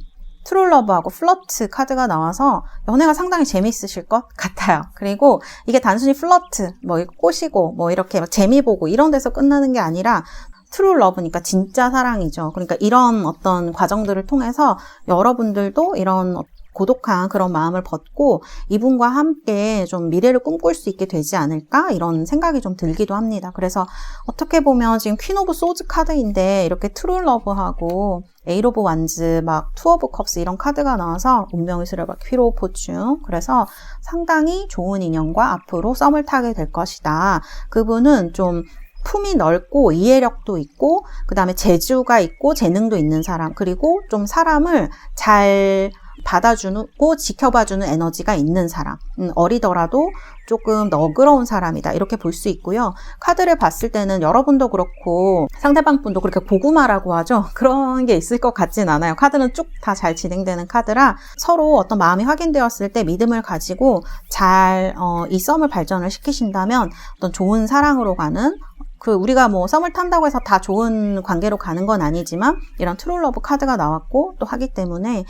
트루러브하고 플러트 카드가 나와서 연애가 상당히 재미있으실 것 같아요. 그리고 이게 단순히 플러트, 뭐 꼬시고 뭐 이렇게 막 재미 보고 이런 데서 끝나는 게 아니라 트루러브니까 진짜 사랑이죠. 그러니까 이런 어떤 과정들을 통해서 여러분들도 이런 고독한 그런 마음을 벗고 이분과 함께 좀 미래를 꿈꿀 수 있게 되지 않을까 이런 생각이 좀 들기도 합니다. 그래서 어떻게 보면 지금 퀸 오브 소즈 카드인데 이렇게 트루 러브하고 에이트 오브 완즈 막 투 오브 컵스 이런 카드가 나와서 운명의 수레바 퀴로 오브 포춘 그래서 상당히 좋은 인연과 앞으로 썸을 타게 될 것이다. 그분은 좀 품이 넓고 이해력도 있고 그 다음에 재주가 있고 재능도 있는 사람 그리고 좀 사람을 잘 받아주고 지켜봐주는 에너지가 있는 사람, 어리더라도 조금 너그러운 사람이다, 이렇게 볼 수 있고요. 카드를 봤을 때는 여러분도 그렇고 상대방 분도 그렇게 고구마라고 하죠. 그런 게 있을 것 같진 않아요. 카드는 쭉 다 잘 진행되는 카드라 서로 어떤 마음이 확인되었을 때 믿음을 가지고 잘 이 썸을 발전을 시키신다면 어떤 좋은 사랑으로 가는, 우리가 뭐 썸을 탄다고 해서 다 좋은 관계로 가는 건 아니지만 이런 트루러브 카드가 나왔고 또 하기 때문에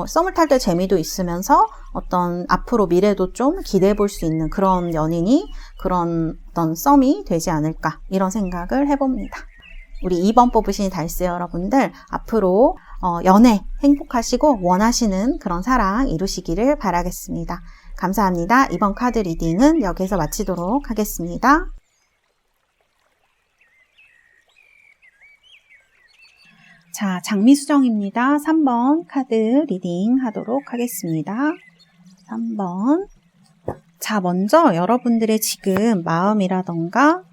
썸을 탈 때 재미도 있으면서 어떤 앞으로 미래도 좀 기대해 볼 수 있는 그런 연인이, 그런 어떤 썸이 되지 않을까, 이런 생각을 해봅니다. 우리 2번 뽑으신 달스 여러분들, 앞으로 연애 행복하시고 원하시는 그런 사랑 이루시기를 바라겠습니다. 감사합니다. 이번 카드 리딩은 여기서 마치도록 하겠습니다. 자, 장미수정입니다. 3번 카드 리딩 하도록 하겠습니다. 3번. 자, 먼저 여러분들의 지금 마음이라던가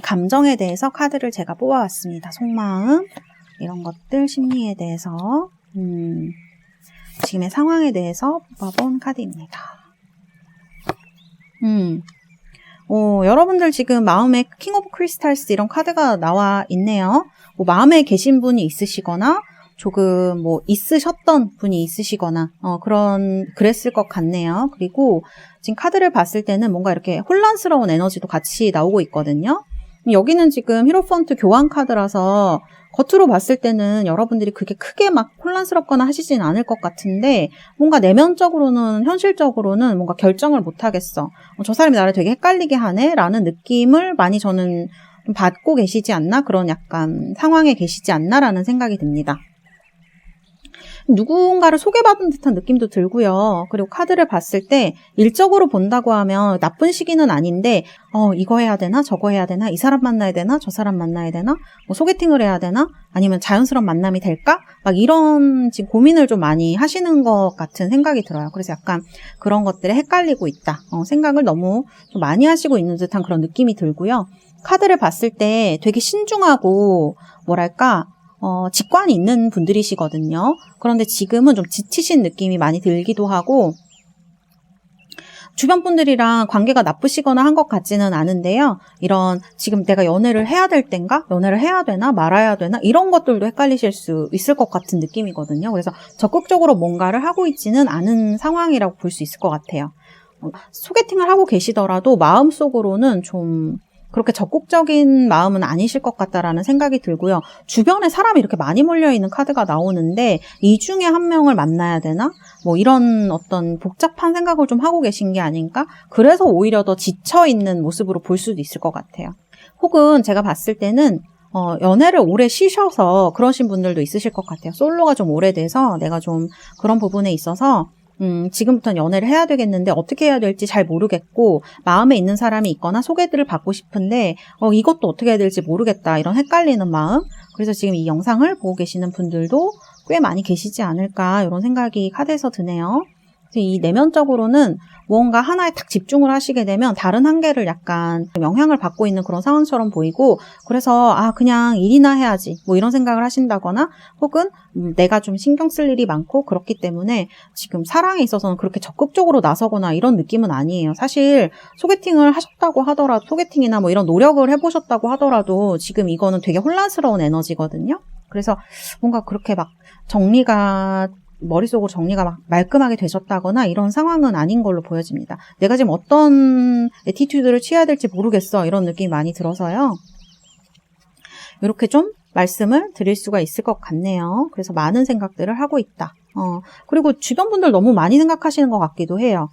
감정에 대해서 카드를 제가 뽑아왔습니다. 속마음, 이런 것들, 심리에 대해서, 지금의 상황에 대해서 뽑아본 카드입니다. 여러분들 지금 마음에 킹 오브 크리스탈스 이런 카드가 나와 있네요. 뭐 마음에 계신 분이 있으시거나 조금 뭐 있으셨던 분이 있으시거나 그랬을 것 같네요. 그리고 지금 카드를 봤을 때는 뭔가 이렇게 혼란스러운 에너지도 같이 나오고 있거든요. 여기는 지금 히로펀트 교환 카드라서 겉으로 봤을 때는 여러분들이 그게 크게 막 혼란스럽거나 하시진 않을 것 같은데, 뭔가 내면적으로는, 현실적으로는 뭔가 결정을 못 하겠어. 저 사람이 나를 되게 헷갈리게 하네? 라는 느낌을 많이 저는 받고 계시지 않나? 그런 약간 상황에 계시지 않나라는 생각이 듭니다. 누군가를 소개받은 듯한 느낌도 들고요. 그리고 카드를 봤을 때 일적으로 본다고 하면 나쁜 시기는 아닌데 이거 해야 되나 저거 해야 되나, 이 사람 만나야 되나 저 사람 만나야 되나, 뭐 소개팅을 해야 되나, 아니면 자연스러운 만남이 될까, 막 이런 지금 고민을 좀 많이 하시는 것 같은 생각이 들어요. 그래서 약간 그런 것들에 헷갈리고 있다, 생각을 너무 좀 많이 하시고 있는 듯한 그런 느낌이 들고요. 카드를 봤을 때 되게 신중하고 뭐랄까 직관이 있는 분들이시거든요. 그런데 지금은 좀 지치신 느낌이 많이 들기도 하고, 주변 분들이랑 관계가 나쁘시거나 한 것 같지는 않은데요. 이런 지금 내가 연애를 해야 될 땐가? 연애를 해야 되나? 말아야 되나? 이런 것들도 헷갈리실 수 있을 것 같은 느낌이거든요. 그래서 적극적으로 뭔가를 하고 있지는 않은 상황이라고 볼 수 있을 것 같아요. 소개팅을 하고 계시더라도 마음속으로는 좀 그렇게 적극적인 마음은 아니실 것 같다라는 생각이 들고요. 주변에 사람이 이렇게 많이 몰려있는 카드가 나오는데 이 중에 한 명을 만나야 되나? 뭐 이런 어떤 복잡한 생각을 좀 하고 계신 게 아닌가? 그래서 오히려 더 지쳐있는 모습으로 볼 수도 있을 것 같아요. 혹은 제가 봤을 때는 연애를 오래 쉬셔서 그러신 분들도 있으실 것 같아요. 솔로가 좀 오래돼서 내가 좀 그런 부분에 있어서 지금부터는 연애를 해야 되겠는데 어떻게 해야 될지 잘 모르겠고, 마음에 있는 사람이 있거나 소개들을 받고 싶은데 이것도 어떻게 해야 될지 모르겠다, 이런 헷갈리는 마음. 그래서 지금 이 영상을 보고 계시는 분들도 꽤 많이 계시지 않을까, 이런 생각이 카드에서 드네요. 이 내면적으로는 무언가 하나에 딱 집중을 하시게 되면 다른 한 개를 약간 영향을 받고 있는 그런 상황처럼 보이고, 그래서 그냥 일이나 해야지 뭐 이런 생각을 하신다거나, 혹은 내가 좀 신경 쓸 일이 많고 그렇기 때문에 지금 사랑에 있어서는 그렇게 적극적으로 나서거나 이런 느낌은 아니에요. 사실 소개팅을 하셨다고 하더라도, 소개팅이나 뭐 이런 노력을 해보셨다고 하더라도 지금 이거는 되게 혼란스러운 에너지거든요. 그래서 뭔가 그렇게 막 머릿속으로 정리가 막 말끔하게 되셨다거나 이런 상황은 아닌 걸로 보여집니다. 내가 지금 어떤 애티튜드를 취해야 될지 모르겠어, 이런 느낌이 많이 들어서요. 이렇게 좀 말씀을 드릴 수가 있을 것 같네요. 그래서 많은 생각들을 하고 있다. 그리고 주변 분들 너무 많이 생각하시는 것 같기도 해요.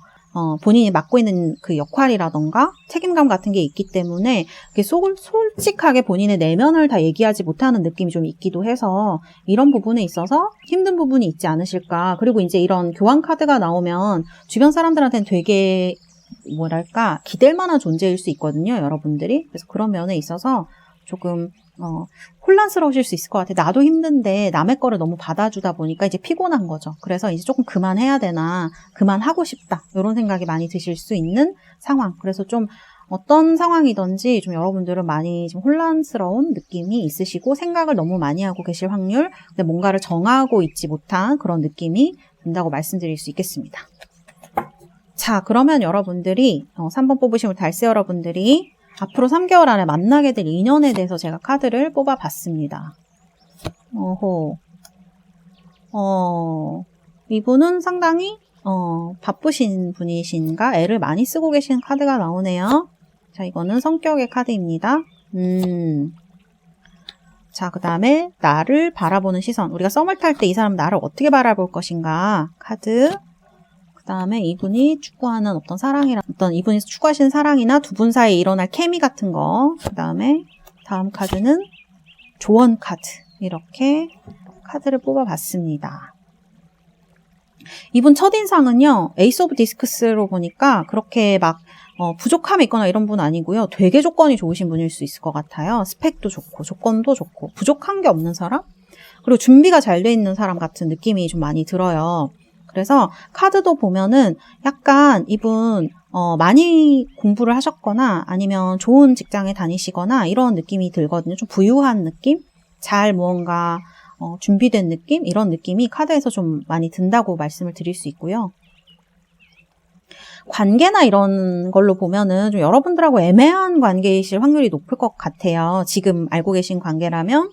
본인이 맡고 있는 그 역할이라던가 책임감 같은 게 있기 때문에 솔직하게 본인의 내면을 다 얘기하지 못하는 느낌이 좀 있기도 해서 이런 부분에 있어서 힘든 부분이 있지 않으실까. 그리고 이제 이런 교환 카드가 나오면 주변 사람들한테는 되게 뭐랄까 기댈 만한 존재일 수 있거든요, 여러분들이. 그래서 그런 면에 있어서 조금 혼란스러우실 수 있을 것 같아요. 나도 힘든데 남의 거를 너무 받아주다 보니까 이제 피곤한 거죠. 그래서 이제 조금 그만해야 되나, 그만하고 싶다, 이런 생각이 많이 드실 수 있는 상황. 그래서 좀 어떤 상황이든지 좀 여러분들은 많이 좀 혼란스러운 느낌이 있으시고 생각을 너무 많이 하고 계실 확률, 근데 뭔가를 정하고 있지 못한 그런 느낌이 된다고 말씀드릴 수 있겠습니다. 자, 그러면 여러분들이 3번 뽑으신 우리 달새 여러분들이 앞으로 3개월 안에 만나게 될 인연에 대해서 제가 카드를 뽑아봤습니다. 이분은 상당히 바쁘신 분이신가? 애를 많이 쓰고 계신 카드가 나오네요. 자, 이거는 성격의 카드입니다. 자, 그 다음에 나를 바라보는 시선. 우리가 썸을 탈 때 이 사람 나를 어떻게 바라볼 것인가? 카드. 그 다음에 이분이 추구하는 어떤 사랑이나 이분이 추구하시는 사랑이나 두 분 사이에 일어날 케미 같은 거. 그 다음에 다음 카드는 조언 카드. 이렇게 카드를 뽑아봤습니다. 이분 첫인상은요, 에이스 오브 디스크스로 보니까 그렇게 막 부족함이 있거나 이런 분 아니고요. 되게 조건이 좋으신 분일 수 있을 것 같아요. 스펙도 좋고 조건도 좋고 부족한 게 없는 사람? 그리고 준비가 잘 돼 있는 사람 같은 느낌이 좀 많이 들어요. 그래서 카드도 보면은 약간 이분 많이 공부를 하셨거나 아니면 좋은 직장에 다니시거나 이런 느낌이 들거든요. 좀 부유한 느낌? 잘 무언가 준비된 느낌? 이런 느낌이 카드에서 좀 많이 든다고 말씀을 드릴 수 있고요. 관계나 이런 걸로 보면은 좀 여러분들하고 애매한 관계이실 확률이 높을 것 같아요. 지금 알고 계신 관계라면.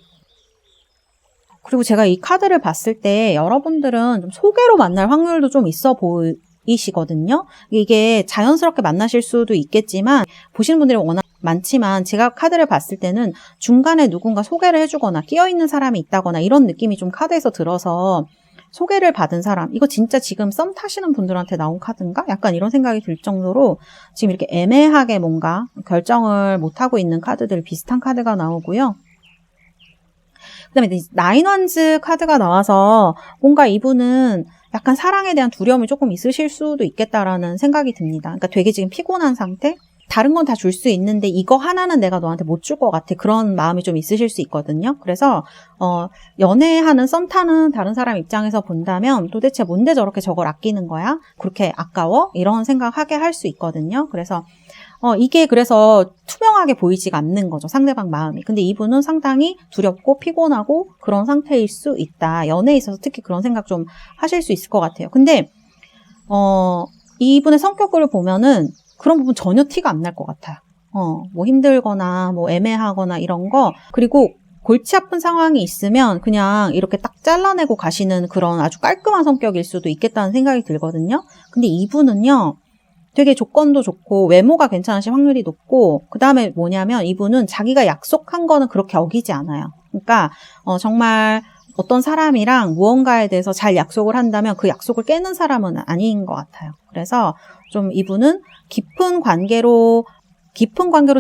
그리고 제가 이 카드를 봤을 때 여러분들은 좀 소개로 만날 확률도 좀 있어 보이시거든요. 이게 자연스럽게 만나실 수도 있겠지만 보시는 분들이 워낙 많지만 제가 카드를 봤을 때는 중간에 누군가 소개를 해주거나 끼어있는 사람이 있다거나 이런 느낌이 좀 카드에서 들어서 소개를 받은 사람, 이거 진짜 지금 썸 타시는 분들한테 나온 카드인가? 약간 이런 생각이 들 정도로 지금 이렇게 애매하게 뭔가 결정을 못하고 있는 카드들 비슷한 카드가 나오고요. 그 다음에 나인 원즈 카드가 나와서 뭔가 이분은 약간 사랑에 대한 두려움이 조금 있으실 수도 있겠다라는 생각이 듭니다. 그러니까 되게 지금 피곤한 상태? 다른 건 다 줄 수 있는데 이거 하나는 내가 너한테 못 줄 것 같아. 그런 마음이 좀 있으실 수 있거든요. 그래서 연애하는 썸 타는 다른 사람 입장에서 본다면 도대체 뭔데 저렇게 저걸 아끼는 거야? 그렇게 아까워? 이런 생각하게 할 수 있거든요. 그래서 이게 그래서 투명하게 보이지가 않는 거죠. 상대방 마음이. 근데 이분은 상당히 두렵고 피곤하고 그런 상태일 수 있다. 연애에 있어서 특히 그런 생각 좀 하실 수 있을 것 같아요. 근데 이분의 성격을 보면은 그런 부분 전혀 티가 안 날 것 같아요. 뭐 힘들거나 뭐 애매하거나 이런 거. 그리고 골치 아픈 상황이 있으면 그냥 이렇게 딱 잘라내고 가시는 그런 아주 깔끔한 성격일 수도 있겠다는 생각이 들거든요. 근데 이분은요, 되게 조건도 좋고 외모가 괜찮으신 확률이 높고 그 다음에 뭐냐면 이분은 자기가 약속한 거는 그렇게 어기지 않아요. 그러니까 정말 어떤 사람이랑 무언가에 대해서 잘 약속을 한다면 그 약속을 깨는 사람은 아닌 것 같아요. 그래서 좀 이분은 깊은 관계로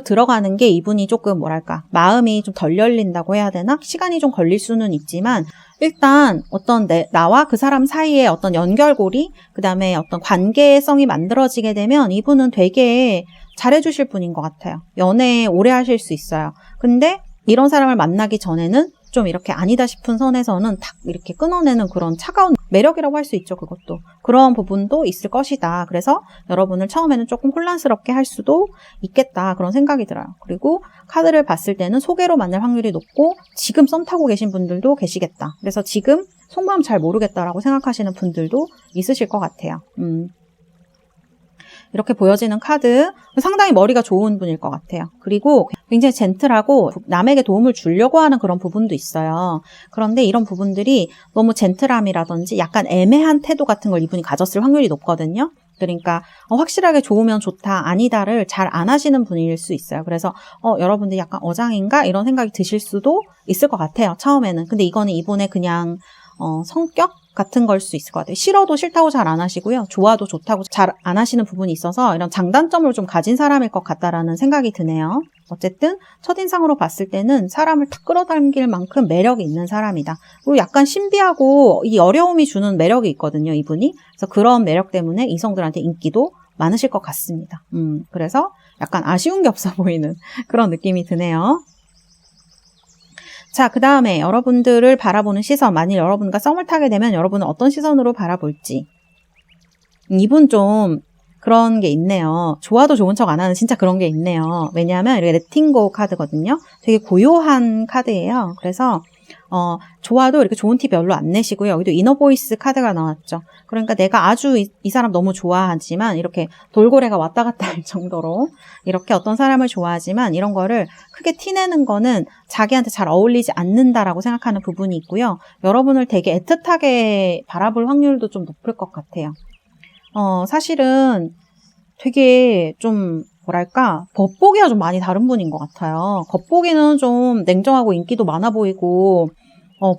들어가는 게 이분이 조금 뭐랄까 마음이 좀 덜 열린다고 해야 되나? 시간이 좀 걸릴 수는 있지만 일단 어떤 나와 그 사람 사이에 어떤 연결고리, 그 다음에 어떤 관계성이 만들어지게 되면 이분은 되게 잘해주실 분인 것 같아요. 연애 오래 하실 수 있어요. 근데 이런 사람을 만나기 전에는 좀 이렇게 아니다 싶은 선에서는 탁 이렇게 끊어내는 그런 차가운 매력이라고 할 수 있죠. 그것도. 그런 부분도 있을 것이다. 그래서 여러분을 처음에는 조금 혼란스럽게 할 수도 있겠다. 그런 생각이 들어요. 그리고 카드를 봤을 때는 소개로 만날 확률이 높고 지금 썸 타고 계신 분들도 계시겠다. 그래서 지금 속마음 잘 모르겠다라고 생각하시는 분들도 있으실 것 같아요. 이렇게 보여지는 카드, 상당히 머리가 좋은 분일 것 같아요. 그리고 굉장히 젠틀하고 남에게 도움을 주려고 하는 그런 부분도 있어요. 그런데 이런 부분들이 너무 젠틀함이라든지 약간 애매한 태도 같은 걸 이분이 가졌을 확률이 높거든요. 그러니까 확실하게 좋으면 좋다, 아니다를 잘 안 하시는 분일 수 있어요. 그래서 여러분들 약간 어장인가? 이런 생각이 드실 수도 있을 것 같아요. 처음에는. 근데 이거는 이분의 그냥 성격 같은 걸 수 있을 것 같아요. 싫어도 싫다고 잘 안 하시고요. 좋아도 좋다고 잘 안 하시는 부분이 있어서 이런 장단점을 좀 가진 사람일 것 같다라는 생각이 드네요. 어쨌든 첫인상으로 봤을 때는 사람을 탁 끌어당길 만큼 매력이 있는 사람이다. 그리고 약간 신비하고 이 어려움이 주는 매력이 있거든요, 이분이. 그래서 그런 매력 때문에 이성들한테 인기도 많으실 것 같습니다. 그래서 약간 아쉬운 게 없어 보이는 그런 느낌이 드네요. 자, 그 다음에 여러분들을 바라보는 시선, 만일 여러분과 썸을 타게 되면 여러분은 어떤 시선으로 바라볼지. 이분 좀 그런 게 있네요. 좋아도 좋은 척 안 하는 진짜 그런 게 있네요. 왜냐하면 이렇게 레팅고 카드거든요. 되게 고요한 카드예요. 그래서 좋아도 이렇게 좋은 티 별로 안 내시고요. 여기도 이너보이스 카드가 나왔죠. 그러니까 내가 아주 이 사람 너무 좋아하지만 이렇게 돌고래가 왔다 갔다 할 정도로 이렇게 어떤 사람을 좋아하지만 이런 거를 크게 티내는 거는 자기한테 잘 어울리지 않는다라고 생각하는 부분이 있고요. 여러분을 되게 애틋하게 바라볼 확률도 좀 높을 것 같아요. 사실은 되게 좀 뭐랄까 겉보기가 좀 많이 다른 분인 것 같아요. 겉보기는 좀 냉정하고 인기도 많아 보이고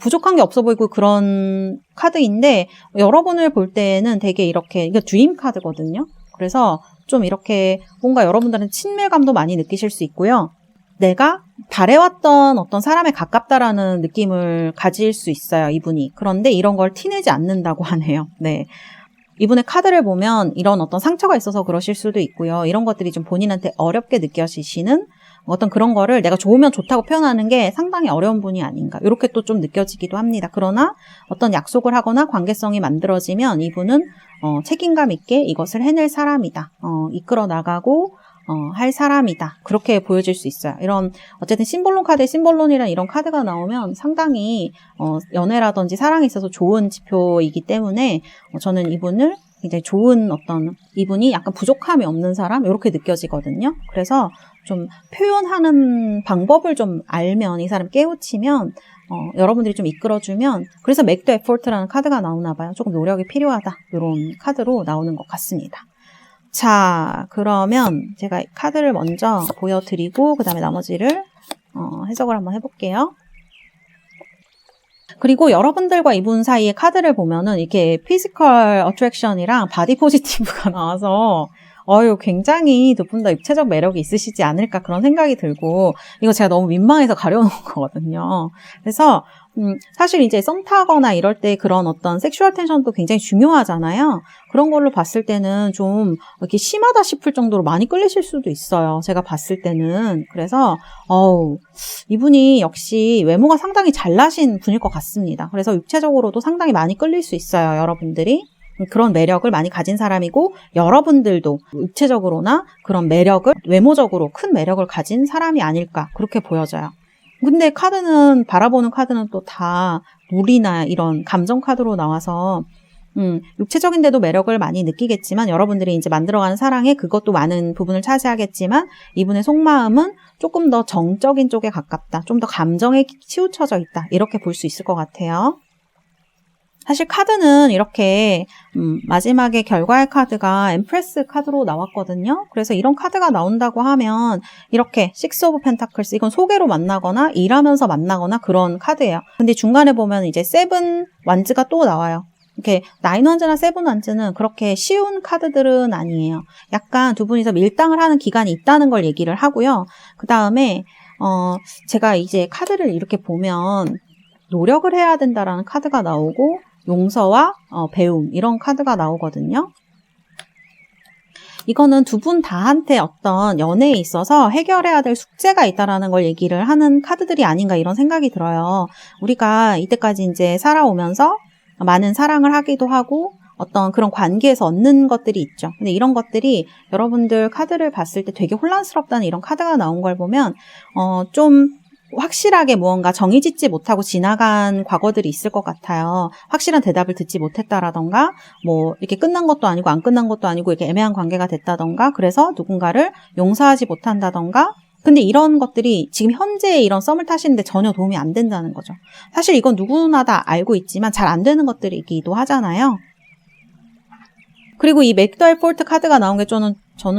부족한 게 없어 보이고 그런 카드인데 여러분을 볼 때는 되게 이렇게 이게 드림 카드거든요. 그래서 좀 이렇게 뭔가 여러분들은 친밀감도 많이 느끼실 수 있고요. 내가 바래왔던 어떤 사람에 가깝다라는 느낌을 가질 수 있어요, 이분이. 그런데 이런 걸 티내지 않는다고 하네요. 네. 이분의 카드를 보면 이런 어떤 상처가 있어서 그러실 수도 있고요. 이런 것들이 좀 본인한테 어렵게 느껴지시는 어떤 그런 거를 내가 좋으면 좋다고 표현하는 게 상당히 어려운 분이 아닌가. 이렇게 또 좀 느껴지기도 합니다. 그러나 어떤 약속을 하거나 관계성이 만들어지면 이분은 책임감 있게 이것을 해낼 사람이다. 이끌어 나가고 할 사람이다. 그렇게 보여질 수 있어요. 이런 어쨌든 심볼론 카드에 심볼론이라는 이런 카드가 나오면 상당히 연애라든지 사랑에 있어서 좋은 지표이기 때문에 저는 이분을 굉장히 좋은 어떤 이분이 약간 부족함이 없는 사람 이렇게 느껴지거든요. 그래서 좀 표현하는 방법을 좀 알면 이 사람 깨우치면 여러분들이 좀 이끌어주면 그래서 make the effort라는 카드가 나오나 봐요. 조금 노력이 필요하다. 이런 카드로 나오는 것 같습니다. 자, 그러면 제가 카드를 먼저 보여드리고 그 다음에 나머지를 해석을 한번 해볼게요. 그리고 여러분들과 이분 사이의 카드를 보면은 이렇게 피지컬 어트랙션이랑 바디 포지티브가 나와서 굉장히 두 분 다 육체적 매력이 있으시지 않을까 그런 생각이 들고 이거 제가 너무 민망해서 가려놓은 거거든요. 그래서 사실 이제 썸 타거나 이럴 때 그런 어떤 섹슈얼 텐션도 굉장히 중요하잖아요. 그런 걸로 봤을 때는 좀 이렇게 심하다 싶을 정도로 많이 끌리실 수도 있어요. 제가 봤을 때는. 그래서 이분이 역시 외모가 상당히 잘나신 분일 것 같습니다. 그래서 육체적으로도 상당히 많이 끌릴 수 있어요. 여러분들이. 그런 매력을 많이 가진 사람이고 여러분들도 육체적으로나 그런 매력을 외모적으로 큰 매력을 가진 사람이 아닐까 그렇게 보여져요. 근데 카드는 바라보는 카드는 또 다 물이나 이런 감정 카드로 나와서 육체적인데도 매력을 많이 느끼겠지만 여러분들이 이제 만들어가는 사랑에 그것도 많은 부분을 차지하겠지만 이분의 속마음은 조금 더 정적인 쪽에 가깝다. 좀 더 감정에 치우쳐져 있다. 이렇게 볼 수 있을 것 같아요. 사실 카드는 이렇게 마지막에 결과의 카드가 엠프레스 카드로 나왔거든요. 그래서 이런 카드가 나온다고 하면 이렇게 식스 오브 펜타클스 이건 소개로 만나거나 일하면서 만나거나 그런 카드예요. 근데 중간에 보면 이제 세븐 완즈가 또 나와요. 이렇게 나인 완즈나 세븐 완즈는 그렇게 쉬운 카드들은 아니에요. 약간 두 분이서 밀당을 하는 기간이 있다는 걸 얘기를 하고요. 그 다음에 제가 이제 카드를 이렇게 보면 노력을 해야 된다라는 카드가 나오고 용서와 배움 이런 카드가 나오거든요. 이거는 두 분 다한테 어떤 연애에 있어서 해결해야 될 숙제가 있다라는 걸 얘기를 하는 카드들이 아닌가 이런 생각이 들어요. 우리가 이때까지 이제 살아오면서 많은 사랑을 하기도 하고 어떤 그런 관계에서 얻는 것들이 있죠. 근데 이런 것들이 여러분들 카드를 봤을 때 되게 혼란스럽다는 이런 카드가 나온 걸 보면 좀 확실하게 무언가 정의짓지 못하고 지나간 과거들이 있을 것 같아요. 확실한 대답을 듣지 못했다라던가 뭐 이렇게 끝난 것도 아니고 안 끝난 것도 아니고 이렇게 애매한 관계가 됐다던가 그래서 누군가를 용서하지 못한다던가 근데 이런 것들이 지금 현재의 이런 썸을 타시는데 전혀 도움이 안 된다는 거죠. 사실 이건 누구나 다 알고 있지만 잘 안 되는 것들이기도 하잖아요. 그리고 이 make the effort 카드가 나온 게 저는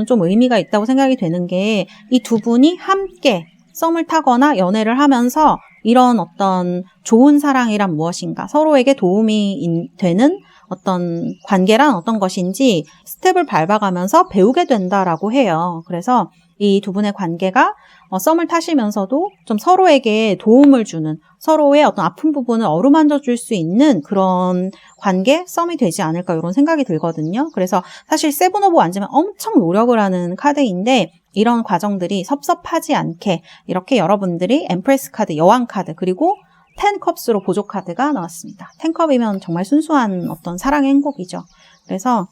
좀 의미가 있다고 생각이 되는 게 이 두 분이 함께 썸을 타거나 연애를 하면서 이런 어떤 좋은 사랑이란 무엇인가 서로에게 도움이 되는 어떤 관계란 어떤 것인지 스텝을 밟아가면서 배우게 된다라고 해요. 그래서 이 두 분의 관계가 썸을 타시면서도 좀 서로에게 도움을 주는 서로의 어떤 아픈 부분을 어루만져 줄 수 있는 그런 관계, 썸이 되지 않을까 이런 생각이 들거든요. 그래서 사실 세븐 오브 완즈면 엄청 노력을 하는 카드인데 이런 과정들이 섭섭하지 않게 이렇게 여러분들이 엠프레스 카드, 여왕 카드 그리고 10컵스로 보조 카드가 나왔습니다. 10컵이면 정말 순수한 어떤 사랑의 행복이죠. 그래서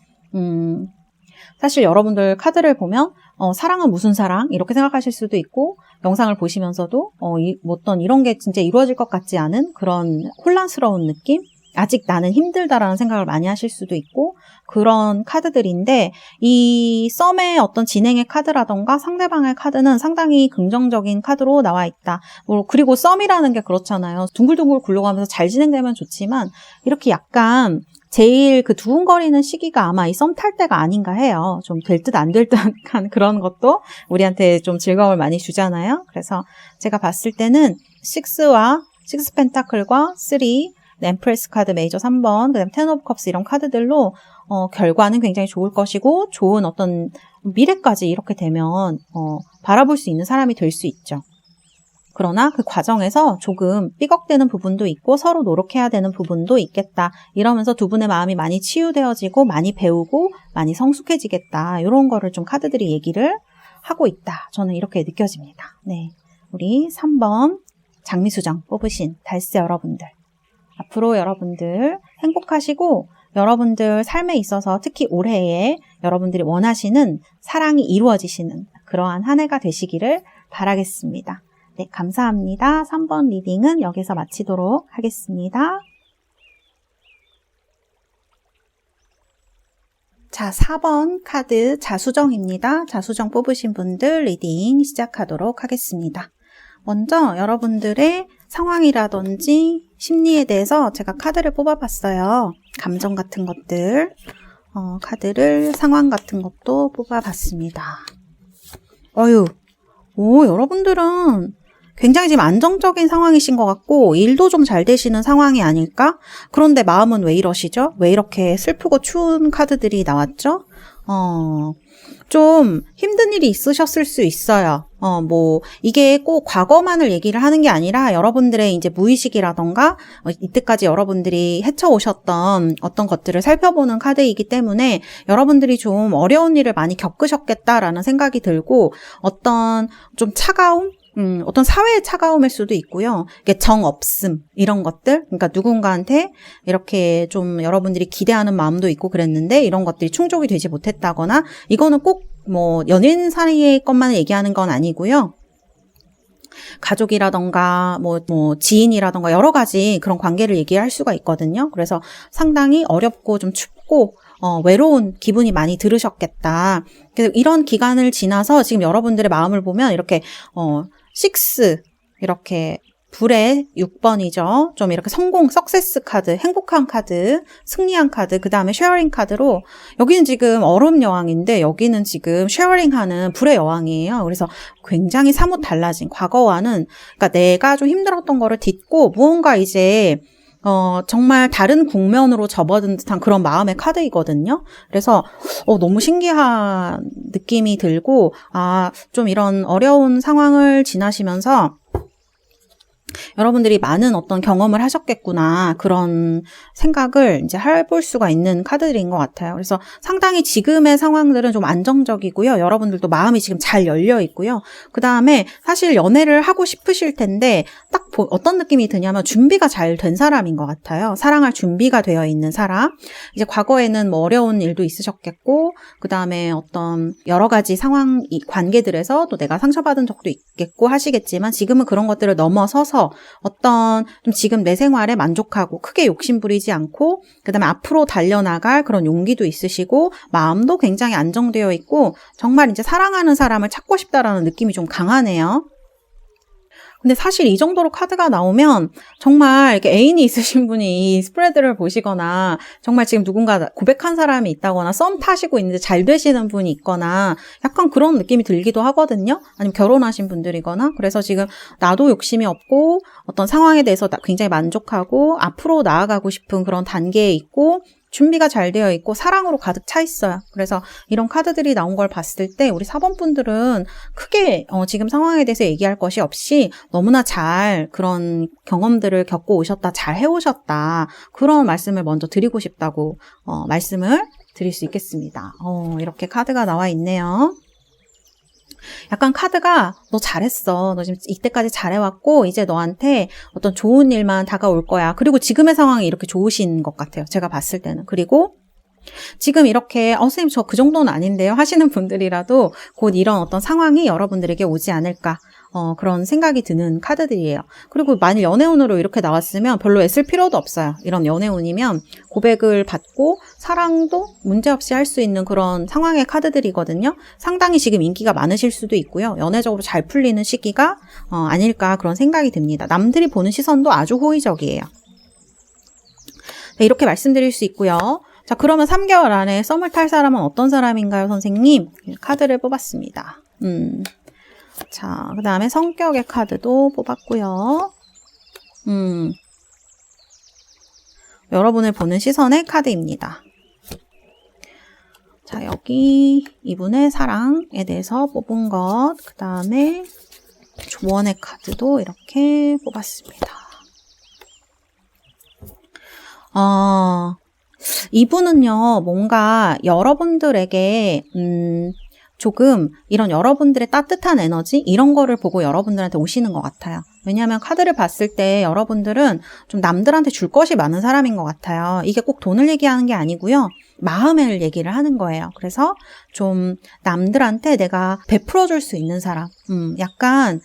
사실 여러분들 카드를 보면 사랑은 무슨 사랑? 이렇게 생각하실 수도 있고 영상을 보시면서도 어떤 이런 게 진짜 이루어질 것 같지 않은 그런 혼란스러운 느낌? 아직 나는 힘들다라는 생각을 많이 하실 수도 있고 그런 카드들인데 이 썸의 어떤 진행의 카드라던가 상대방의 카드는 상당히 긍정적인 카드로 나와 있다. 그리고 썸이라는 게 그렇잖아요. 둥글둥글 굴러가면서 잘 진행되면 좋지만 이렇게 약간 제일 그 두근거리는 시기가 아마 이 썸 탈 때가 아닌가 해요. 좀 될 듯 안 될 듯한 그런 것도 우리한테 좀 즐거움을 많이 주잖아요. 그래서 제가 봤을 때는 6와 6 펜타클과 3, 엠프레스 카드 메이저 3번, 그다음에 10 오브 컵스 이런 카드들로 결과는 굉장히 좋을 것이고 좋은 어떤 미래까지 이렇게 되면 바라볼 수 있는 사람이 될 수 있죠. 그러나 그 과정에서 조금 삐걱대는 부분도 있고 서로 노력해야 되는 부분도 있겠다. 이러면서 두 분의 마음이 많이 치유되어지고 많이 배우고 많이 성숙해지겠다. 이런 거를 좀 카드들이 얘기를 하고 있다. 저는 이렇게 느껴집니다. 네, 우리 3번 장미수정 뽑으신 달세 여러분들. 앞으로 여러분들 행복하시고 여러분들 삶에 있어서 특히 올해에 여러분들이 원하시는 사랑이 이루어지시는 그러한 한 해가 되시기를 바라겠습니다. 네, 감사합니다. 3번 리딩은 여기서 마치도록 하겠습니다. 자, 4번 카드 자수정입니다. 자수정 뽑으신 분들 리딩 시작하도록 하겠습니다. 먼저 여러분들의 상황이라든지 심리에 대해서 제가 카드를 뽑아봤어요. 감정 같은 것들, 카드를 상황 같은 것도 뽑아봤습니다. 여러분들은 굉장히 지금 안정적인 상황이신 것 같고 일도 좀 잘 되시는 상황이 아닐까? 그런데 마음은 왜 이러시죠? 왜 이렇게 슬프고 추운 카드들이 나왔죠? 좀 힘든 일이 있으셨을 수 있어요. 이게 꼭 과거만을 얘기를 하는 게 아니라 여러분들의 이제 무의식이라던가 이때까지 여러분들이 헤쳐오셨던 어떤 것들을 살펴보는 카드이기 때문에 여러분들이 좀 어려운 일을 많이 겪으셨겠다라는 생각이 들고 어떤 좀 차가움? 어떤 사회의 차가움일 수도 있고요. 이게 정없음, 이런 것들. 그러니까 누군가한테 이렇게 좀 여러분들이 기대하는 마음도 있고 그랬는데 이런 것들이 충족이 되지 못했다거나 이거는 꼭 연인 사이의 것만 얘기하는 건 아니고요. 가족이라던가 지인이라던가 여러 가지 그런 관계를 얘기할 수가 있거든요. 그래서 상당히 어렵고 좀 춥고 외로운 기분이 많이 들으셨겠다. 그래서 이런 기간을 지나서 지금 여러분들의 마음을 보면 이렇게 6 이렇게 불의 6번이죠. 좀 이렇게 성공, 석세스 카드, 행복한 카드, 승리한 카드, 그 다음에 쉐어링 카드로 여기는 지금 얼음 여왕인데 여기는 지금 쉐어링하는 불의 여왕이에요. 그래서 굉장히 사뭇 달라진 과거와는 그러니까 내가 좀 힘들었던 거를 딛고 무언가 이제 정말 다른 국면으로 접어든 듯한 그런 마음의 카드이거든요. 그래서 너무 신기한 느낌이 들고 좀 이런 어려운 상황을 지나시면서 여러분들이 많은 어떤 경험을 하셨겠구나 그런 생각을 이제 해볼 수가 있는 카드들인 것 같아요. 그래서 상당히 지금의 상황들은 좀 안정적이고요. 여러분들도 마음이 지금 잘 열려 있고요. 그 다음에 사실 연애를 하고 싶으실 텐데 딱 어떤 느낌이 드냐면 준비가 잘 된 사람인 것 같아요. 사랑할 준비가 되어 있는 사람. 이제 과거에는 어려운 일도 있으셨겠고 그 다음에 어떤 여러 가지 상황 관계들에서 또 내가 상처받은 적도 있겠고 하시겠지만 지금은 그런 것들을 넘어서서 어떤 좀 지금 내 생활에 만족하고 크게 욕심 부리지 않고 그다음에 앞으로 달려나갈 그런 용기도 있으시고 마음도 굉장히 안정되어 있고 정말 이제 사랑하는 사람을 찾고 싶다라는 느낌이 좀 강하네요. 근데 사실 이 정도로 카드가 나오면 정말 이렇게 애인이 있으신 분이 이 스프레드를 보시거나 정말 지금 누군가 고백한 사람이 있다거나 썸 타시고 있는데 잘 되시는 분이 있거나 약간 그런 느낌이 들기도 하거든요. 아니면 결혼하신 분들이거나. 그래서 지금 나도 욕심이 없고 어떤 상황에 대해서 굉장히 만족하고 앞으로 나아가고 싶은 그런 단계에 있고 준비가 잘 되어 있고 사랑으로 가득 차 있어요. 그래서 이런 카드들이 나온 걸 봤을 때 우리 4번 분들은 크게 지금 상황에 대해서 얘기할 것이 없이 너무나 잘 그런 경험들을 겪고 오셨다, 잘 해오셨다. 그런 말씀을 먼저 드리고 싶다고 말씀을 드릴 수 있겠습니다. 이렇게 카드가 나와 있네요. 약간 카드가 너 잘했어. 너 지금 이때까지 잘해왔고 이제 너한테 어떤 좋은 일만 다가올 거야. 그리고 지금의 상황이 이렇게 좋으신 것 같아요. 제가 봤을 때는. 그리고 지금 이렇게 선생님 저 그 정도는 아닌데요 하시는 분들이라도 곧 이런 어떤 상황이 여러분들에게 오지 않을까 그런 생각이 드는 카드들이에요. 그리고 만일 연애운으로 이렇게 나왔으면 별로 애쓸 필요도 없어요. 이런 연애운이면 고백을 받고 사랑도 문제없이 할 수 있는 그런 상황의 카드들이거든요. 상당히 지금 인기가 많으실 수도 있고요. 연애적으로 잘 풀리는 시기가 아닐까 그런 생각이 듭니다. 남들이 보는 시선도 아주 호의적이에요. 네, 이렇게 말씀드릴 수 있고요. 자, 그러면 3개월 안에 썸을 탈 사람은 어떤 사람인가요, 선생님? 카드를 뽑았습니다. 자, 그 다음에 성격의 카드도 뽑았고요. 여러분을 보는 시선의 카드입니다. 자, 여기 이분의 사랑에 대해서 뽑은 것, 그 다음에 조언의 카드도 이렇게 뽑았습니다. 이분은요, 뭔가 여러분들에게, 조금 이런 여러분들의 따뜻한 에너지 이런 거를 보고 여러분들한테 오시는 것 같아요. 왜냐하면 카드를 봤을 때 여러분들은 좀 남들한테 줄 것이 많은 사람인 것 같아요. 이게 꼭 돈을 얘기하는 게 아니고요. 마음을 얘기를 하는 거예요. 그래서 좀 남들한테 내가 베풀어 줄 수 있는 사람, 약간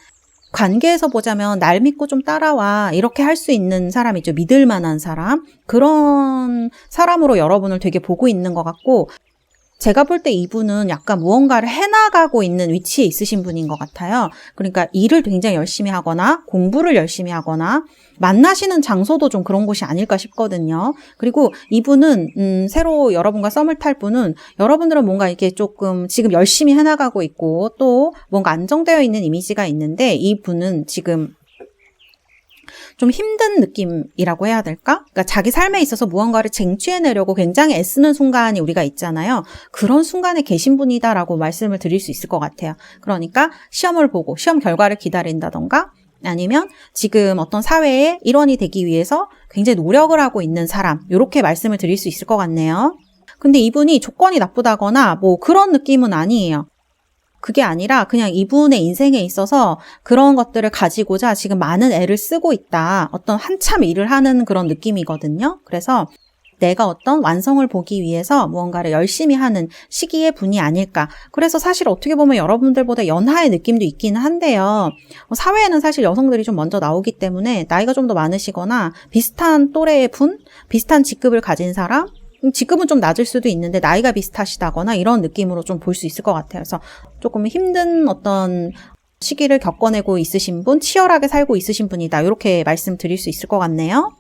관계에서 보자면 날 믿고 좀 따라와 이렇게 할 수 있는 사람이죠. 믿을 만한 사람. 그런 사람으로 여러분을 되게 보고 있는 것 같고 제가 볼 때 이분은 약간 무언가를 해나가고 있는 위치에 있으신 분인 것 같아요. 그러니까 일을 굉장히 열심히 하거나 공부를 열심히 하거나 만나시는 장소도 좀 그런 곳이 아닐까 싶거든요. 그리고 이분은 새로 여러분과 썸을 탈 분은 여러분들은 뭔가 이게 조금 지금 열심히 해나가고 있고 또 뭔가 안정되어 있는 이미지가 있는데 이분은 지금 좀 힘든 느낌이라고 해야 될까? 그러니까 자기 삶에 있어서 무언가를 쟁취해내려고 굉장히 애쓰는 순간이 우리가 있잖아요. 그런 순간에 계신 분이다라고 말씀을 드릴 수 있을 것 같아요. 그러니까 시험을 보고 시험 결과를 기다린다던가 아니면 지금 어떤 사회의 일원이 되기 위해서 굉장히 노력을 하고 있는 사람 이렇게 말씀을 드릴 수 있을 것 같네요. 근데 이분이 조건이 나쁘다거나 뭐 그런 느낌은 아니에요. 그게 아니라 그냥 이분의 인생에 있어서 그런 것들을 가지고자 지금 많은 애를 쓰고 있다. 어떤 한참 일을 하는 그런 느낌이거든요. 그래서 내가 어떤 완성을 보기 위해서 무언가를 열심히 하는 시기의 분이 아닐까. 그래서 사실 어떻게 보면 여러분들보다 연하의 느낌도 있기는 한데요. 사회에는 사실 여성들이 좀 먼저 나오기 때문에 나이가 좀 더 많으시거나 비슷한 또래의 분, 비슷한 직급을 가진 사람, 직급은 좀 낮을 수도 있는데 나이가 비슷하시다거나 이런 느낌으로 좀 볼 수 있을 것 같아요. 그래서 조금 힘든 어떤 시기를 겪어내고 있으신 분, 치열하게 살고 있으신 분이다. 이렇게 말씀드릴 수 있을 것 같네요.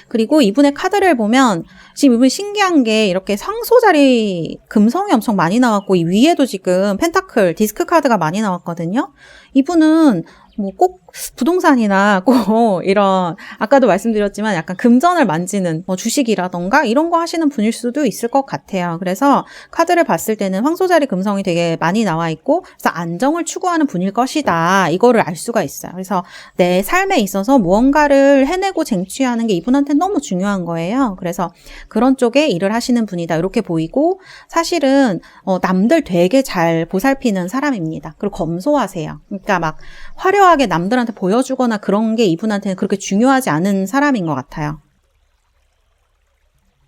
그리고 이분의 카드를 보면 지금 이분 신기한 게 이렇게 상소자리 금성이 엄청 많이 나왔고 이 위에도 지금 펜타클, 디스크 카드가 많이 나왔거든요. 이분은 뭐 꼭 부동산이나 꼭 이런 아까도 말씀드렸지만 약간 금전을 만지는 뭐 주식이라던가 이런 거 하시는 분일 수도 있을 것 같아요. 그래서 카드를 봤을 때는 황소자리 금성이 되게 많이 나와 있고 그래서 안정을 추구하는 분일 것이다. 이거를 알 수가 있어요. 그래서 내 삶에 있어서 무언가를 해내고 쟁취하는 게 이분한테 너무 중요한 거예요. 그래서 그런 쪽에 일을 하시는 분이다. 이렇게 보이고 사실은 남들 되게 잘 보살피는 사람입니다. 그리고 검소하세요. 그러니까 막 화려하게 남들한테 보여주거나 그런 게 이분한테는 그렇게 중요하지 않은 사람인 것 같아요.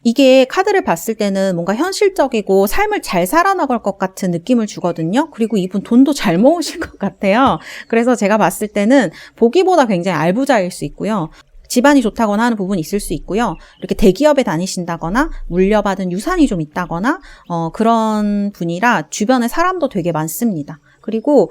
이게 카드를 봤을 때는 뭔가 현실적이고 삶을 잘 살아나갈 것 같은 느낌을 주거든요. 그리고 이분 돈도 잘 모으실 것 같아요. 그래서 제가 봤을 때는 보기보다 굉장히 알부자일 수 있고요. 집안이 좋다거나 하는 부분이 있을 수 있고요. 이렇게 대기업에 다니신다거나 물려받은 유산이 좀 있다거나 그런 분이라 주변에 사람도 되게 많습니다. 그리고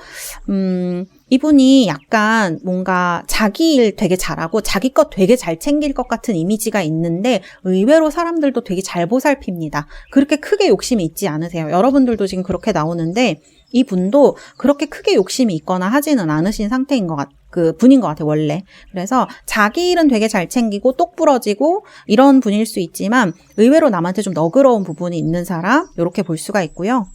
이분이 약간 뭔가 자기 일 되게 잘하고 자기 것 되게 잘 챙길 것 같은 이미지가 있는데 의외로 사람들도 되게 잘 보살핍니다. 그렇게 크게 욕심이 있지 않으세요. 여러분들도 지금 그렇게 나오는데 이분도 그렇게 크게 욕심이 있거나 하지는 않으신 상태인 것 같아요. 그 분인 것 같아요, 원래. 그래서 자기 일은 되게 잘 챙기고 똑부러지고 이런 분일 수 있지만 의외로 남한테 좀 너그러운 부분이 있는 사람 이렇게 볼 수가 있고요.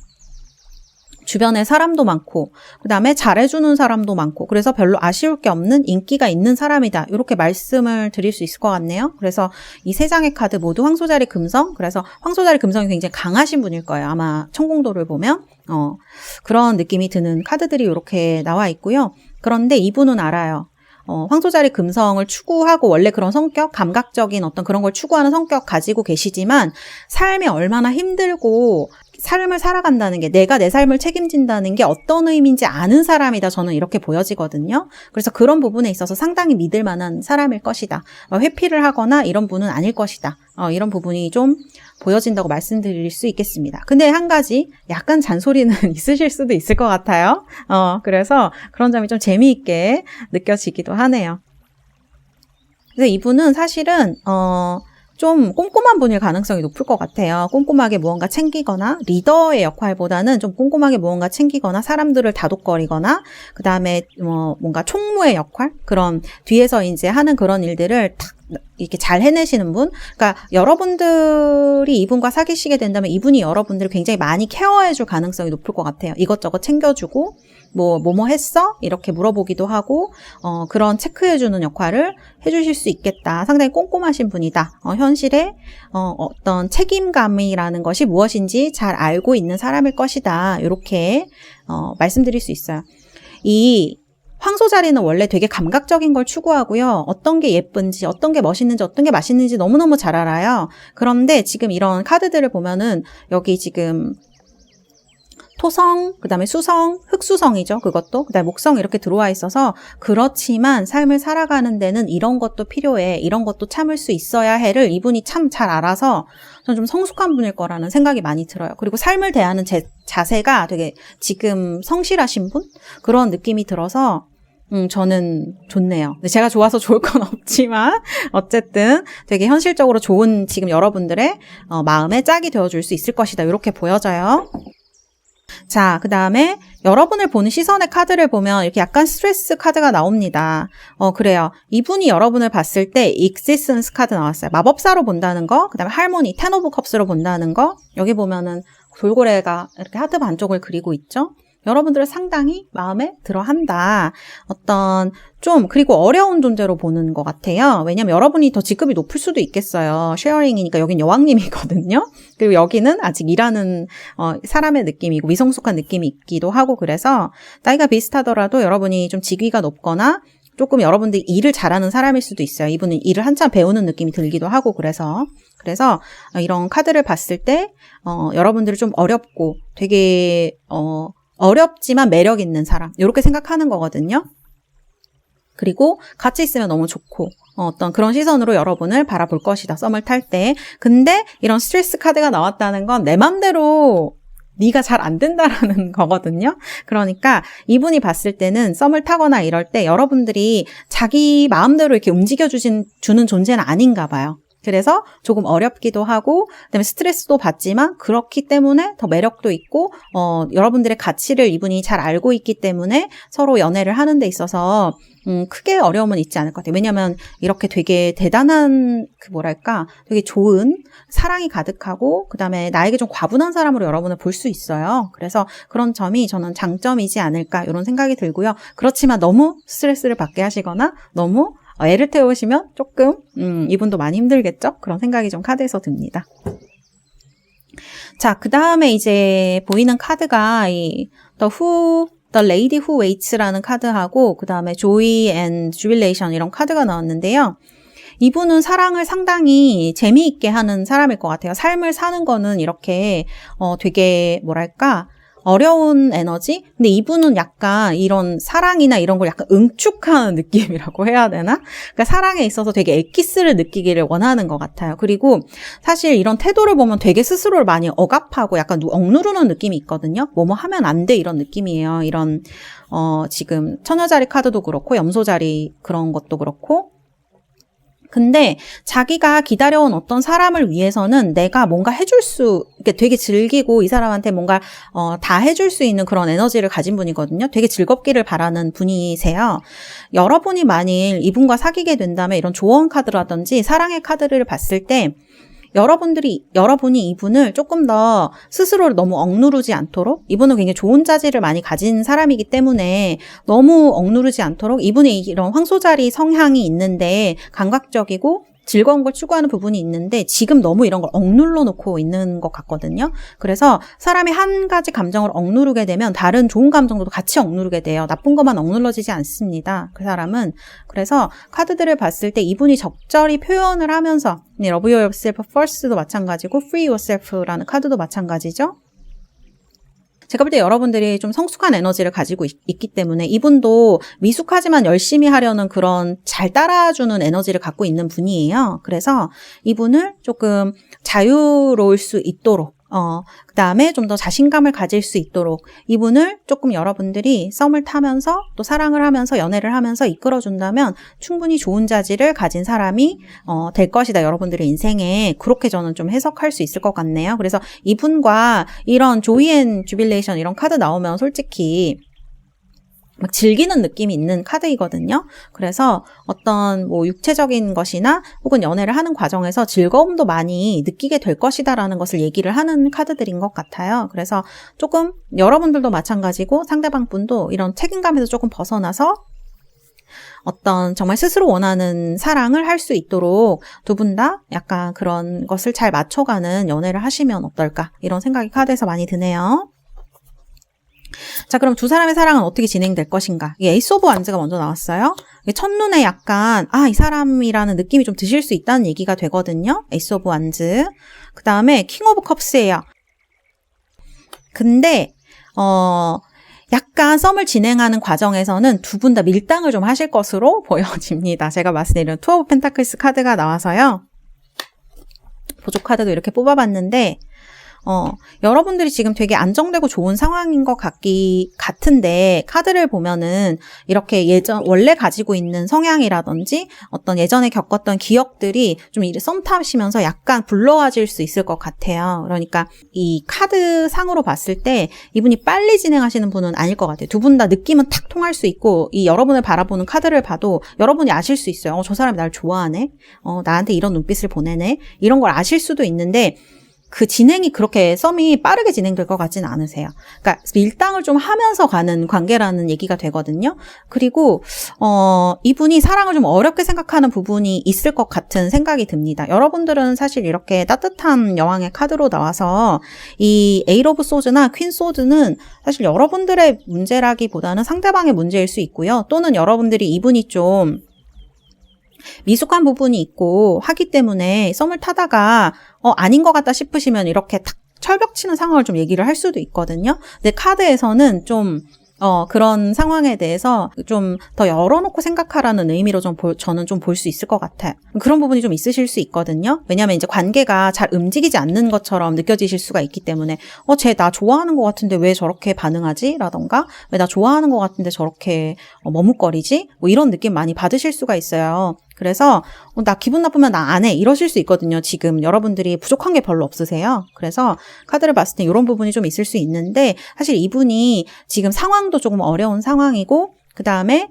주변에 사람도 많고 그 다음에 잘해주는 사람도 많고 그래서 별로 아쉬울 게 없는 인기가 있는 사람이다. 이렇게 말씀을 드릴 수 있을 것 같네요. 그래서 이 세 장의 카드 모두 황소자리 금성 그래서 황소자리 금성이 굉장히 강하신 분일 거예요. 아마 천공도를 보면 그런 느낌이 드는 카드들이 이렇게 나와 있고요. 그런데 이분은 알아요. 황소자리 금성을 추구하고 원래 그런 성격, 감각적인 어떤 그런 걸 추구하는 성격 가지고 계시지만 삶이 얼마나 힘들고 삶을 살아간다는 게 내가 내 삶을 책임진다는 게 어떤 의미인지 아는 사람이다. 저는 이렇게 보여지거든요. 그래서 그런 부분에 있어서 상당히 믿을 만한 사람일 것이다. 회피를 하거나 이런 분은 아닐 것이다. 이런 부분이 좀 보여진다고 말씀드릴 수 있겠습니다. 근데 한 가지 약간 잔소리는 있으실 수도 있을 것 같아요. 그래서 그런 점이 좀 재미있게 느껴지기도 하네요. 그래서 이분은 사실은 좀 꼼꼼한 분일 가능성이 높을 것 같아요. 꼼꼼하게 무언가 챙기거나 리더의 역할보다는 좀 꼼꼼하게 무언가 챙기거나 사람들을 다독거리거나 그 다음에 뭔가 총무의 역할 그런 뒤에서 이제 하는 그런 일들을 탁 이렇게 잘 해내시는 분. 그러니까 여러분들이 이분과 사귀시게 된다면 이분이 여러분들을 굉장히 많이 케어해줄 가능성이 높을 것 같아요. 이것저것 챙겨주고 뭐뭐 했어? 이렇게 물어보기도 하고 그런 체크해주는 역할을 해주실 수 있겠다. 상당히 꼼꼼하신 분이다. 현실에 어떤 책임감이라는 것이 무엇인지 잘 알고 있는 사람일 것이다. 이렇게 말씀드릴 수 있어요. 이 황소자리는 원래 되게 감각적인 걸 추구하고요. 어떤 게 예쁜지, 어떤 게 멋있는지, 어떤 게 맛있는지 너무너무 잘 알아요. 그런데 지금 이런 카드들을 보면은 여기 지금 토성, 그 다음에 수성, 흑수성이죠. 그것도. 그 다음에 목성 이렇게 들어와 있어서 그렇지만 삶을 살아가는 데는 이런 것도 필요해. 이런 것도 참을 수 있어야 해를 이분이 참 잘 알아서 저는 좀 성숙한 분일 거라는 생각이 많이 들어요. 그리고 삶을 대하는 자세가 되게 지금 성실하신 분? 그런 느낌이 들어서 저는 좋네요. 근데 제가 좋아서 좋을 건 없지만 어쨌든 되게 현실적으로 좋은 지금 여러분들의 마음에 짝이 되어줄 수 있을 것이다. 이렇게 보여져요. 자, 그 다음에 여러분을 보는 시선의 카드를 보면 이렇게 약간 스트레스 카드가 나옵니다. 그래요. 이분이 여러분을 봤을 때 익시스턴스 카드 나왔어요. 마법사로 본다는 거, 그 다음에 할모니, 텐 오브 컵스로 본다는 거. 여기 보면은 돌고래가 이렇게 하트 반쪽을 그리고 있죠. 여러분들을 상당히 마음에 들어한다. 그리고 어려운 존재로 보는 것 같아요. 왜냐면 여러분이 더 직급이 높을 수도 있겠어요. 쉐어링이니까 여긴 여왕님이거든요. 그리고 여기는 아직 일하는 사람의 느낌이고 미성숙한 느낌이 있기도 하고 그래서 나이가 비슷하더라도 여러분이 좀 직위가 높거나 조금 여러분들이 일을 잘하는 사람일 수도 있어요. 이분은 일을 한참 배우는 느낌이 들기도 하고 그래서 이런 카드를 봤을 때 여러분들이 좀 어렵고 되게 어렵지만 매력 있는 사람 이렇게 생각하는 거거든요. 그리고 같이 있으면 너무 좋고 어떤 그런 시선으로 여러분을 바라볼 것이다. 썸을 탈 때. 근데 이런 스트레스 카드가 나왔다는 건 내 맘대로 네가 잘 안 된다라는 거거든요. 그러니까 이분이 봤을 때는 썸을 타거나 이럴 때 여러분들이 자기 마음대로 이렇게 주는 존재는 아닌가 봐요. 그래서 조금 어렵기도 하고 그다음에 스트레스도 받지만 그렇기 때문에 더 매력도 있고 여러분들의 가치를 이분이 잘 알고 있기 때문에 서로 연애를 하는 데 있어서 크게 어려움은 있지 않을 것 같아요. 왜냐하면 이렇게 되게 대단한 되게 좋은 사랑이 가득하고 그다음에 나에게 좀 과분한 사람으로 여러분을 볼 수 있어요. 그래서 그런 점이 저는 장점이지 않을까 이런 생각이 들고요. 그렇지만 너무 스트레스를 받게 하시거나 너무 애를 태우시면 조금 이분도 많이 힘들겠죠? 그런 생각이 좀 카드에서 듭니다. 자, 그 다음에 이제 보이는 카드가 The Lady Who Waits라는 카드하고 그 다음에 Joy and Jubilation 이런 카드가 나왔는데요. 이분은 사랑을 상당히 재미있게 하는 사람일 것 같아요. 삶을 사는 거는 이렇게 되게 어려운 에너지? 근데 이분은 약간 이런 사랑이나 이런 걸 약간 응축하는 느낌이라고 해야 되나? 그러니까 사랑에 있어서 되게 엑기스를 느끼기를 원하는 것 같아요. 그리고 사실 이런 태도를 보면 되게 스스로를 많이 억압하고 약간 억누르는 느낌이 있거든요. 뭐뭐 하면 안 돼 이런 느낌이에요. 이런 지금 처녀자리 카드도 그렇고 염소자리 그런 것도 그렇고 근데 자기가 기다려온 어떤 사람을 위해서는 내가 뭔가 이렇게 되게 즐기고 이 사람한테 뭔가 다 해줄 수 있는 그런 에너지를 가진 분이거든요. 되게 즐겁기를 바라는 분이세요. 여러분이 만일 이분과 사귀게 된다면 이런 조언 카드라든지 사랑의 카드를 봤을 때 여러분이 이분을 조금 더 스스로를 너무 억누르지 않도록 이분은 굉장히 좋은 자질을 많이 가진 사람이기 때문에 너무 억누르지 않도록 이분의 이런 황소자리 성향이 있는데 감각적이고 즐거운 걸 추구하는 부분이 있는데 지금 너무 이런 걸 억눌러 놓고 있는 것 같거든요. 그래서 사람이 한 가지 감정을 억누르게 되면 다른 좋은 감정도 같이 억누르게 돼요. 나쁜 것만 억눌러지지 않습니다. 그 사람은. 그래서 카드들을 봤을 때 이분이 적절히 표현을 하면서 Love Yourself First도 마찬가지고 Free Yourself라는 카드도 마찬가지죠. 제가 볼 때 여러분들이 좀 성숙한 에너지를 가지고 있기 때문에 이분도 미숙하지만 열심히 하려는 그런 잘 따라주는 에너지를 갖고 있는 분이에요. 그래서 이분을 조금 자유로울 수 있도록 그 다음에 좀 더 자신감을 가질 수 있도록 이분을 조금 여러분들이 썸을 타면서 또 사랑을 하면서 연애를 하면서 이끌어준다면 충분히 좋은 자질을 가진 사람이 될 것이다. 여러분들의 인생에 그렇게 저는 좀 해석할 수 있을 것 같네요. 그래서 이분과 이런 조이 앤 주빌레이션 이런 카드 나오면 솔직히 막 즐기는 느낌이 있는 카드이거든요. 그래서 어떤 뭐 육체적인 것이나 혹은 연애를 하는 과정에서 즐거움도 많이 느끼게 될 것이다라는 것을 얘기를 하는 카드들인 것 같아요. 그래서 조금 여러분들도 마찬가지고 상대방 분도 이런 책임감에서 조금 벗어나서 어떤 정말 스스로 원하는 사랑을 할 수 있도록 두 분 다 약간 그런 것을 잘 맞춰가는 연애를 하시면 어떨까 이런 생각이 카드에서 많이 드네요. 자, 그럼 두 사람의 사랑은 어떻게 진행될 것인가? 이게 에이스 오브 완즈가 먼저 나왔어요. 이게 첫눈에 약간 이 사람이라는 느낌이 좀 드실 수 있다는 얘기가 되거든요. 에이스 오브 완즈. 그 다음에 킹 오브 컵스예요. 근데 약간 썸을 진행하는 과정에서는 두 분 다 밀당을 좀 하실 것으로 보여집니다. 제가 봤을 때 이런 투 오브 펜타클스 카드가 나와서요. 보조 카드도 이렇게 뽑아봤는데 여러분들이 지금 되게 안정되고 좋은 상황인 것 같은데 카드를 보면은 이렇게 원래 가지고 있는 성향이라든지 어떤 예전에 겪었던 기억들이 좀 썸 타시면서 약간 불러와질 수 있을 것 같아요. 그러니까 이 카드 상으로 봤을 때 이분이 빨리 진행하시는 분은 아닐 것 같아요. 두 분 다 느낌은 탁 통할 수 있고 이 여러분을 바라보는 카드를 봐도 여러분이 아실 수 있어요. 저 사람이 날 좋아하네. 나한테 이런 눈빛을 보내네. 이런 걸 아실 수도 있는데 그 진행이 그렇게 썸이 빠르게 진행될 것 같지는 않으세요. 그러니까 밀당을 좀 하면서 가는 관계라는 얘기가 되거든요. 그리고 이분이 사랑을 좀 어렵게 생각하는 부분이 있을 것 같은 생각이 듭니다. 여러분들은 사실 이렇게 따뜻한 여왕의 카드로 나와서 이 에이트 오브 소드나 퀸 소드는 사실 여러분들의 문제라기보다는 상대방의 문제일 수 있고요. 또는 여러분들이 이분이 좀 미숙한 부분이 있고 하기 때문에 썸을 타다가 아닌 것 같다 싶으시면 이렇게 탁 철벽 치는 상황을 좀 얘기를 할 수도 있거든요. 근데 카드에서는 좀 그런 상황에 대해서 좀 더 열어놓고 생각하라는 의미로 저는 좀 볼 수 있을 것 같아요. 그런 부분이 좀 있으실 수 있거든요. 왜냐하면 이제 관계가 잘 움직이지 않는 것처럼 느껴지실 수가 있기 때문에 쟤 나 좋아하는 것 같은데 왜 저렇게 반응하지? 라던가 왜 나 좋아하는 것 같은데 저렇게 머뭇거리지? 뭐 이런 느낌 많이 받으실 수가 있어요. 그래서 나 기분 나쁘면 나 안 해 이러실 수 있거든요. 지금 여러분들이 부족한 게 별로 없으세요. 그래서 카드를 봤을 때 이런 부분이 좀 있을 수 있는데 사실 이분이 지금 상황도 조금 어려운 상황이고 그 다음에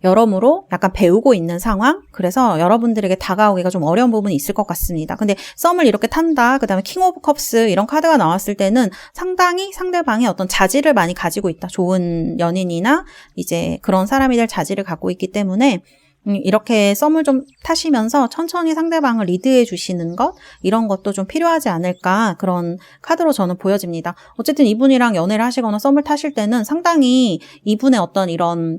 여러모로 약간 배우고 있는 상황. 그래서 여러분들에게 다가오기가 좀 어려운 부분이 있을 것 같습니다. 근데 썸을 이렇게 탄다. 그 다음에 킹 오브 컵스 이런 카드가 나왔을 때는 상당히 상대방이 어떤 자질을 많이 가지고 있다. 좋은 연인이나 이제 그런 사람이 될 자질을 갖고 있기 때문에 이렇게 썸을 좀 타시면서 천천히 상대방을 리드해 주시는 것 이런 것도 좀 필요하지 않을까 그런 카드로 저는 보여집니다. 어쨌든 이분이랑 연애를 하시거나 썸을 타실 때는 상당히 이분의 어떤 이런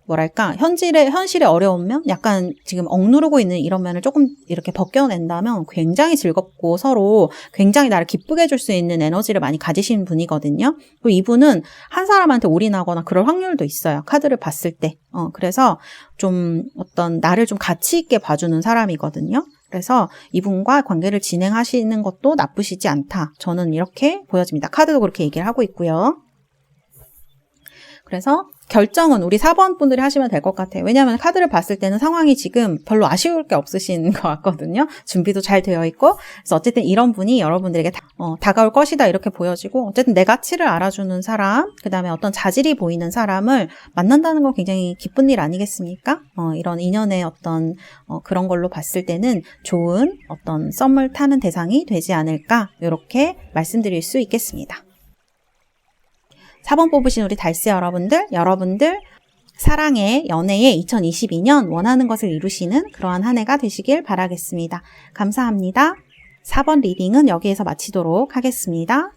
뭐랄까 현실의 어려움면 약간 지금 억누르고 있는 이런 면을 조금 이렇게 벗겨낸다면 굉장히 즐겁고 서로 굉장히 나를 기쁘게 해줄 수 있는 에너지를 많이 가지신 분이거든요. 그리고 이분은 한 사람한테 올인하거나 그럴 확률도 있어요. 카드를 봤을 때. 그래서 좀 어떤 나를 좀 가치 있게 봐주는 사람이거든요. 그래서 이분과 관계를 진행하시는 것도 나쁘시지 않다. 저는 이렇게 보여집니다. 카드도 그렇게 얘기를 하고 있고요. 그래서 결정은 우리 4번 분들이 하시면 될 것 같아요. 왜냐하면 카드를 봤을 때는 상황이 지금 별로 아쉬울 게 없으신 것 같거든요. 준비도 잘 되어 있고 그래서 어쨌든 이런 분이 여러분들에게 다가올 것이다 이렇게 보여지고 어쨌든 내 가치를 알아주는 사람 그 다음에 어떤 자질이 보이는 사람을 만난다는 건 굉장히 기쁜 일 아니겠습니까? 이런 인연의 어떤 그런 걸로 봤을 때는 좋은 어떤 썸을 타는 대상이 되지 않을까 이렇게 말씀드릴 수 있겠습니다. 4번 뽑으신 우리 달스 여러분들 사랑의, 연애의 2022년 원하는 것을 이루시는 그러한 한 해가 되시길 바라겠습니다. 감사합니다. 4번 리딩은 여기에서 마치도록 하겠습니다.